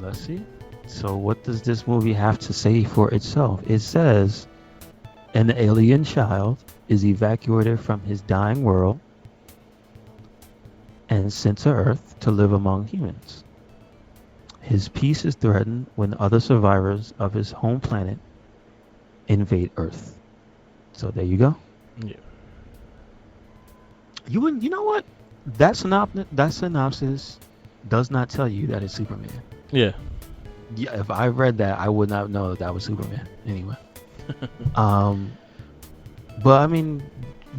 Let's see. So what does this movie have to say for itself? It says an alien child is evacuated from his dying world and sent to Earth to live among humans. His peace is threatened when other survivors of his home planet invade Earth. So there you go. Yeah. You know what? That synopsis does not tell you that it's Superman. Yeah. Yeah, if I read that, I would not know that was Superman. Anyway. But I mean,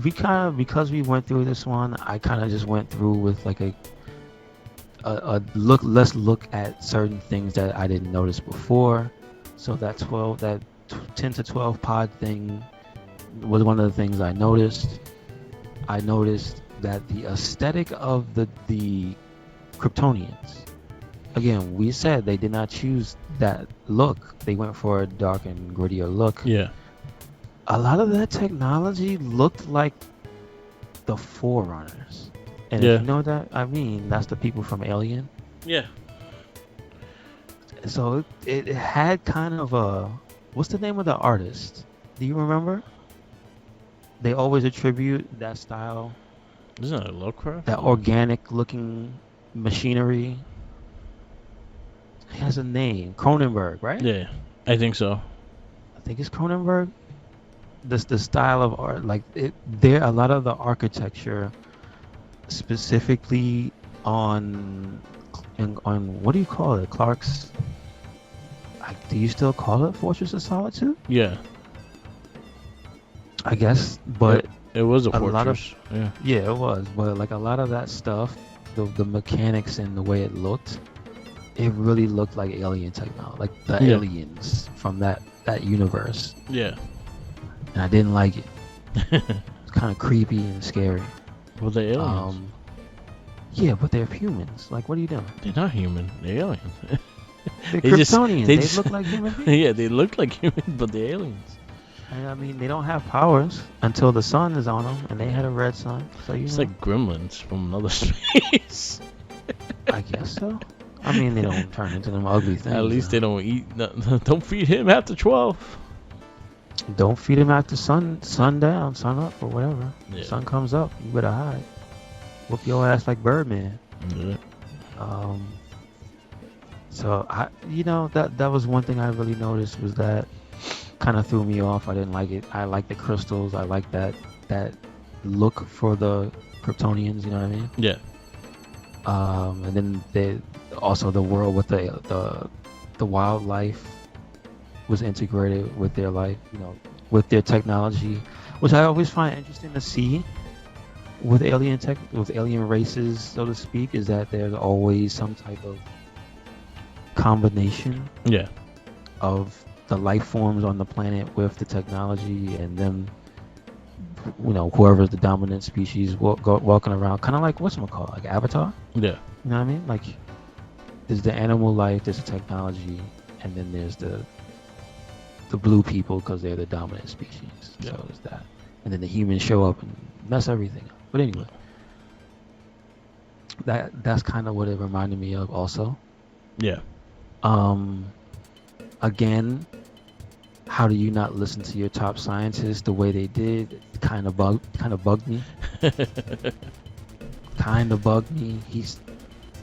because we went through this one, I kind of just went through with like a look. Let's look at certain things that I didn't notice before. So that 10 to 12 pod thing was one of the things I noticed. I noticed that the aesthetic of the Kryptonians. Again, we said they did not choose that look. They went for a dark and grittier look. Yeah. A lot of that technology looked like the Forerunners. And Yeah. if you know what that I mean, that's the people from Alien. Yeah. So it had kind of a... What's the name of the artist? Do you remember? They always attribute that style, Isn't that a Lovecraft? that organic looking machinery. He has a name. Cronenberg, right? Yeah, I think so. I think it's Cronenberg. The style of art, like there, a lot of the architecture, specifically on what do you call it? Clark's. Do you still call it Fortress of Solitude? Yeah. I guess, but It was a a lot of- fortress. yeah, it was. But like a lot of that stuff, the mechanics and the way it looked, it really looked like alien technology, like the Yeah. aliens from that universe. Yeah. And I didn't like it. Yeah. It's kind of creepy and scary. Well, they're aliens. Yeah, but they're humans. Like, what are you doing? They're not human. They're aliens. They're They just- Kryptonians. they They just- look like human beings. Yeah, they look like humans, but they're aliens. And I mean, they don't have powers until the sun is on them, and they had a red sun. So you It's know, like gremlins from another space. I guess so. I mean, they don't turn into them ugly things. At least they don't eat. Don't feed him after 12. Don't feed them after sundown, sun up, or whatever. Yeah. Sun comes up, you better hide. Whoop your ass like Birdman. Yeah. So that was one thing I really noticed, was that kind of threw me off. I didn't like it. I like the crystals. I like that look for the Kryptonians. You know what I mean? Yeah. And then also the world with the wildlife was integrated with their life. With their technology, which I always find interesting to see with alien races, so to speak, is that there's always some type of combination Yeah. of the life forms on the planet with the technology, and them, whoever's the dominant species walking around, kind of like whatchamacallit, like Avatar. Yeah. You know what I mean? Like, there's the animal life, there's the technology, and then there's the blue people because they're the dominant species. Yeah. So there's that. And then the humans show up and mess everything up. But anyway, that's kind of what it reminded me of also. Yeah. Again, how do you not listen to your top scientists the way they did? Kind of bugged me. Kind of bugged me. He's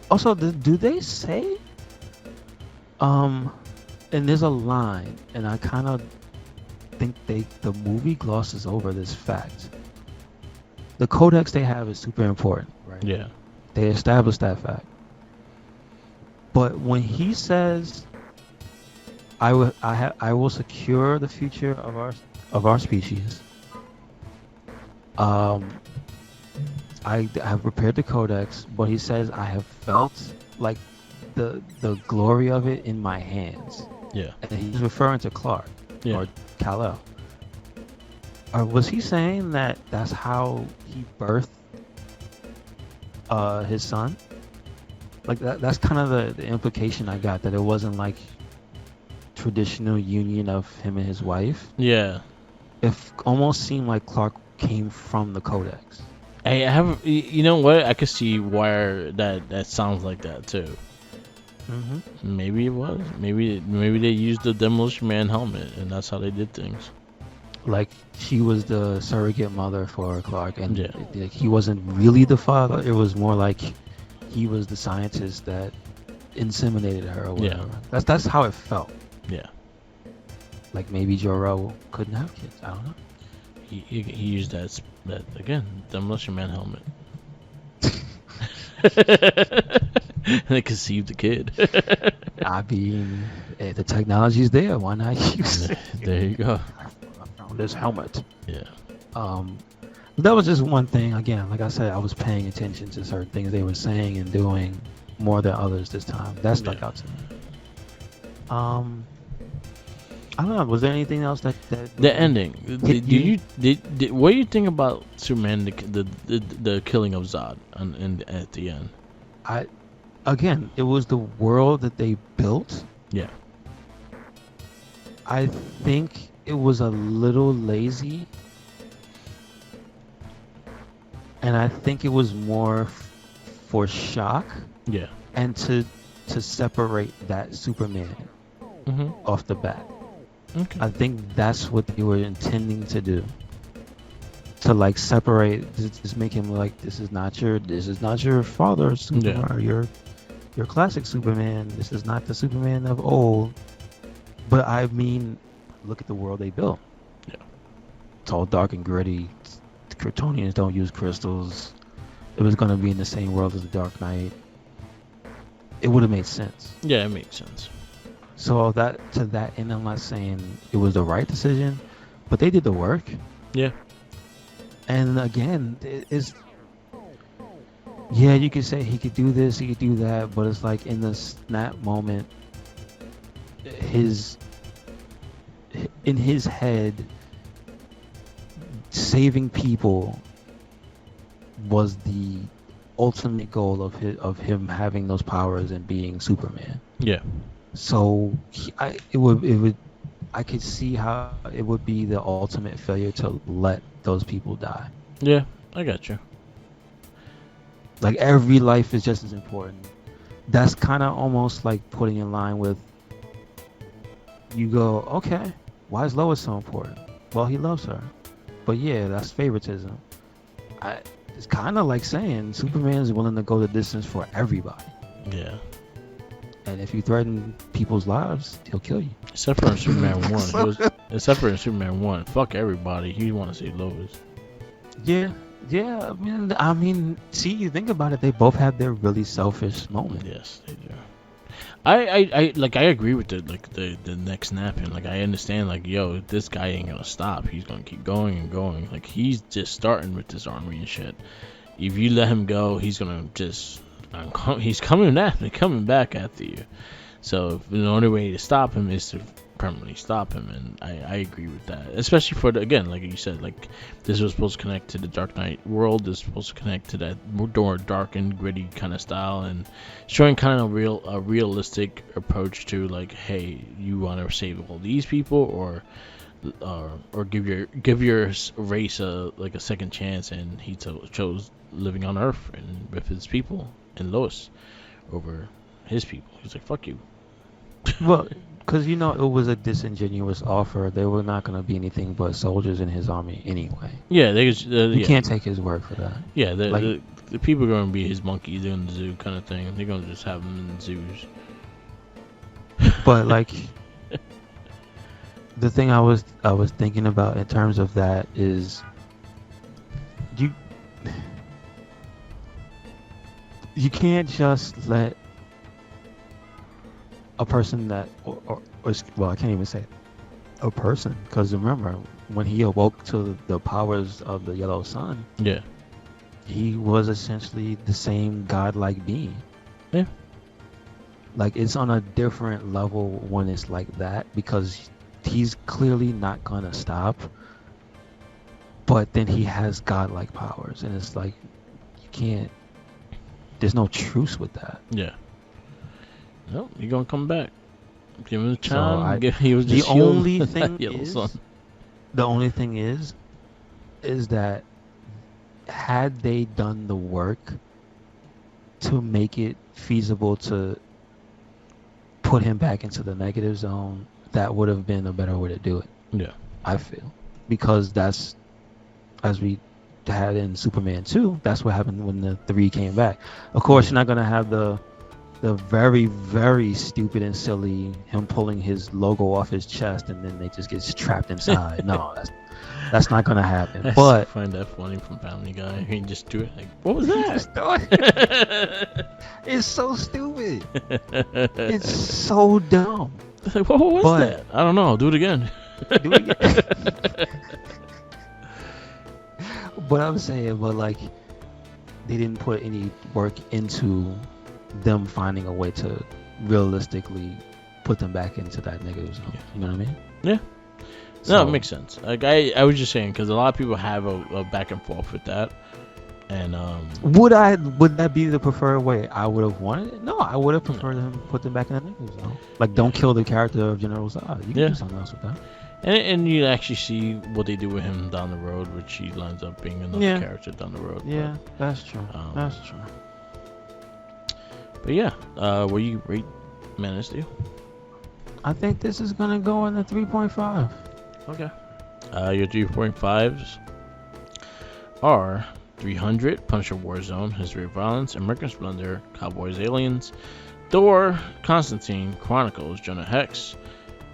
also, do they say and there's a line, and I kind of think the movie glosses over this fact. The codex they have is super important, right? Yeah. They established that fact. But when he says, I will secure the future of our species. I have prepared the codex, but he says I have felt like the glory of it in my hands. Yeah. And he's referring to Clark or Kal-El. Or was he saying that that's how he birthed his son? Like that's kind of the implication I got, that it wasn't like traditional union of him and his wife. Yeah. It almost seemed like Clark came from the codex. I have, you know what? I could see why that sounds like that too. Mm-hmm. Maybe it was. Maybe they used the Demolition Man helmet, and that's how they did things. Like she was the surrogate mother for Clark, and Yeah. he wasn't really the father. It was more like he was the scientist that inseminated her or whatever. Yeah. That's how it felt. Yeah. Like maybe Jor-El couldn't have kids. I don't know. He used that again, Demolition Man helmet. And they conceived the kid. I mean, the technology's there. Why not use it? There you go. I found this helmet. Yeah. That was just one thing. Again, like I said, I was paying attention to certain things they were saying and doing more than others this time. That stuck out to me. I don't know. Was there anything else that the ending? What do you think about Superman? The killing of Zod at the end. Again, it was the world that they built. Yeah. I think it was a little lazy, and I think it was more for shock. Yeah. And to separate that Superman off the bat. Okay. I think that's what they were intending to do. To like separate, just make him like, this is not your father Superman, or your classic Superman. This is not the Superman of old. But I mean, look at the world they built. Yeah. It's all dark and gritty. Kryptonians don't use crystals. It was going to be in the same world as the Dark Knight. It would have made sense. Yeah, it makes sense. So to that end, I'm not saying it was the right decision, but they did the work. Yeah. And again, you could say he could do this, he could do that, but it's like in the snap moment, in his head, saving people was the ultimate goal of him having those powers and being Superman. Yeah. So I could see how it would be the ultimate failure to let those people die. Yeah, I got you. Like every life is just as important. That's kind of almost like putting in line with, you go, okay, why is Lois so important? Well, he loves her. But yeah, that's favoritism. It's kind of like saying Superman is willing to go the distance for everybody. Yeah. And if you threaten people's lives, he'll kill you. Except for in Superman 1. Except for in Superman 1. Fuck everybody. He want to save Lois. Yeah. I mean, see, you think about it, they both have their really selfish moments. Yes, they do. I agree with the neck snapping. Like, I understand, like, yo, this guy ain't gonna stop. He's gonna keep going and going. Like, he's just starting with this army and shit. If you let him go, he's gonna just he's coming back after you. So the only way to stop him is to permanently stop him, and I agree with that. Especially for again, like you said, like this was supposed to connect to the Dark Knight world. This was supposed to connect to that more dark and gritty kind of style, and showing kind of a realistic approach to like, hey, you want to save all these people, or give your race a second chance, and he chose living on Earth and with his people and Lois over his people. He's like, fuck you. Well, because you know it was a disingenuous offer. There were not going to be anything but soldiers in his army anyway. Yeah, You yeah, can't take his word for that. yeah. Like, The people are gonna be his monkeys in the zoo kind of thing. They're gonna just have them in zoos. but like the thing I was thinking about in terms of that is you can't just let a person that well, I can't even say a person, because remember when he awoke to the powers of the yellow sun, Yeah, he was essentially the same godlike being. yeah, Like, it's on a different level when it's like that, because he's clearly not gonna stop, but then he has godlike powers, and it's like you can't. There's no truce with that. yeah. No, you're gonna come back. Give him a So time. He was the just only healed thing yellow is, sun. the only thing is that had they done the work to make it feasible to put him back into the negative zone, that would have been a better way to do it. Yeah, I feel, because that's, as we had in Superman 2, that's what happened when the 3 came back. Of course, you're not gonna have the very, very stupid and silly him pulling his logo off his chest and then they just get trapped inside. No, that's not gonna happen. I But find that funny from Family Guy. He just do it like, what was just that? do it. It's so stupid. It's so dumb. Like, what was But- that? I don't know. Do it again. Do it again. But I'm saying, but like, they didn't put any work into them finding a way to realistically put them back into that negative zone. You know what I mean? Yeah. So, No, it makes sense. Like I was just saying, because a lot of people have a back and forth with that, and would that be the preferred way? I would have wanted it. No, I would have preferred them put them back in the negative zone. Like, don't kill the character of General Zod. You can Yeah. do something else with that. and you actually see what they do with him down the road, which he lines up being another Yeah. character down the road. Yeah, that's true. That's true. But yeah, where you rate Man of Steel? I think this is gonna go in the 3.5. Okay. Your 3.5s are 300, Punisher Warzone, History of Violence, American Splendor, Cowboys Aliens, Thor, Constantine, Chronicles, Jonah Hex,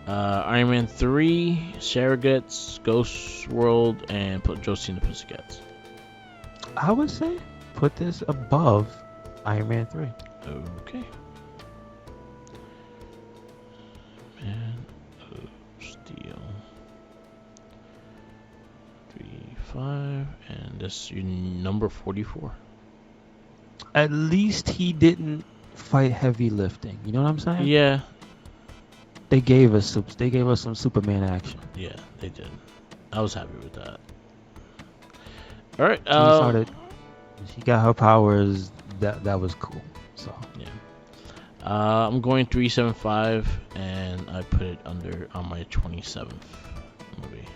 Iron Man 3, Surrogates, Ghost World, and Josie and the Pussycats. I would say put this above Iron Man 3. Okay. Man of Steel. 3.5, and this is your number 44. At least he didn't fight heavy lifting. You know what I'm saying? Yeah, They gave us some Superman action. yeah, they did. I was happy with that. All right. She got her powers. That was cool. So Yeah. I'm going 375, and I put it on my 27th movie.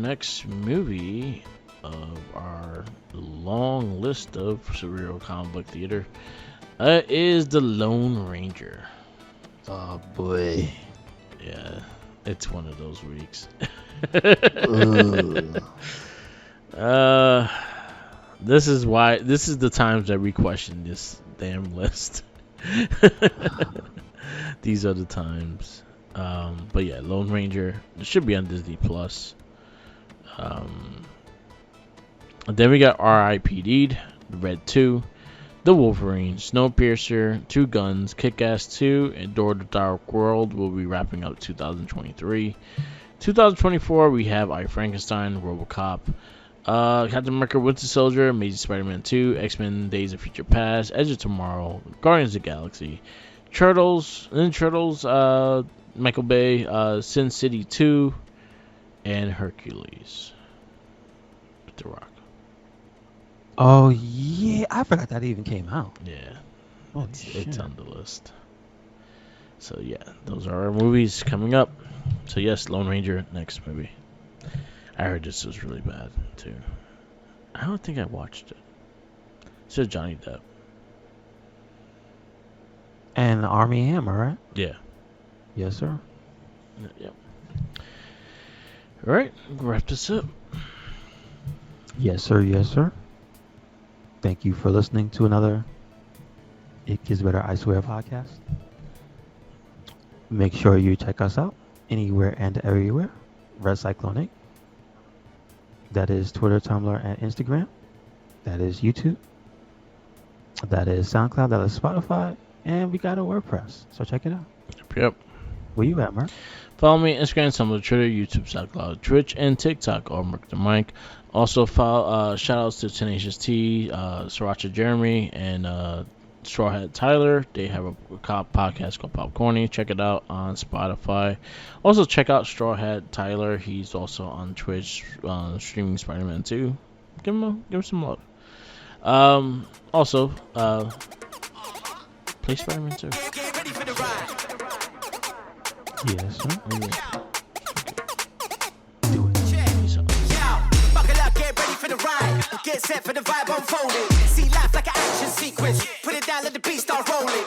Next movie of our long list of superhero comic book theater is The Lone Ranger. oh boy. Yeah, it's one of those weeks. This is the times that we question this damn list. These are the times. But yeah, Lone Ranger, it should be on Disney Plus. Then we got R.I.P.D'd, Red 2, The Wolverine, Snowpiercer, Two Guns, Kick-Ass 2, and Door to the Dark World will be wrapping up 2023. 2024, we have I, Frankenstein, RoboCop, Captain America, Winter Soldier, Amazing Spider-Man 2, X-Men, Days of Future Past, Edge of Tomorrow, Guardians of the Galaxy, Turtles, Michael Bay, Sin City 2, and Hercules. With The Rock. Oh yeah, I forgot that even came out. Yeah, Oh, it's on the list. So yeah, those are our movies coming up. So yes, Lone Ranger, next movie. I heard this was really bad too. I don't think I watched it. It says Johnny Depp. And Army Hammer, right? Yeah. Yes, sir. Yep. All right, wrap this up. Yes, sir. Yes, sir. Thank you for listening to another It Gets Better, I Swear podcast. Make sure you check us out anywhere and everywhere. RedCycloneInc. That is Twitter, Tumblr, and Instagram. That is YouTube. That is SoundCloud. That is Spotify. And we got a WordPress. So check it out. Yep. Where you at, Mark? Follow me on Instagram, Tumblr, Twitter, YouTube, SoundCloud, Twitch, and TikTok, all Mark the Mic. Also, follow shout outs to Tenacious T, Sriracha Jeremy, and Straw Hat Tyler. They have a podcast called Popcorny. Check it out on Spotify. Also, check out Straw Hat Tyler. He's also on Twitch, streaming Spider-Man 2. Give him some love. Also, play Spider-Man 2. Yes, sir. Do it. Peace out. Buckle up, get ready for the ride. Get set for the vibe unfolding. See life like an action sequence. Put it down, let the beat start rolling.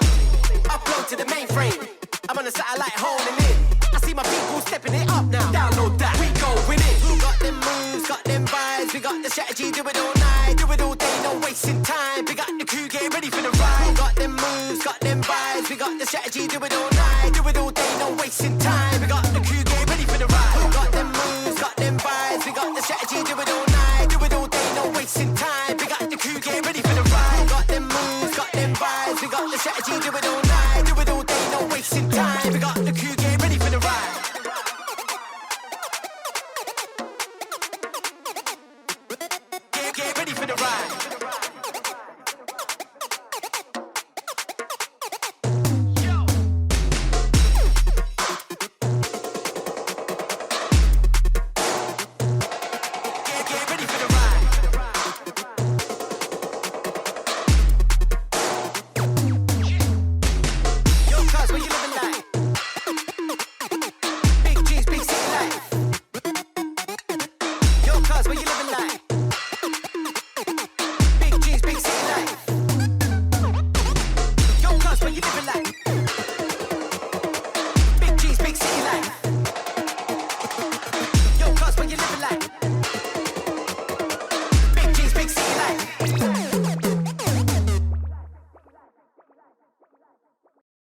Upload to the mainframe. I'm on the satellite holding in. I see my people stepping it up now. Download that, we go with it. Got them moves, got them vibes. We got the strategy, do it all night. Do it all day, no wasting time. We got the crew, get ready for the ride. Got them moves, got them vibes. We got the strategy, do it all night. Do it all day, no wasting time. We got the crew, get ready for the ride. Got them moves, got them vibes. We got the strategy, do it all night. Do it all day, no wasting time. We got the crew, get ready for the ride. Got them moves, got them vibes. We got the strategy, do it all night. Do it all day, no wasting time. We got the crew, get ready for the ride. Get ready for the ride. Get ready for the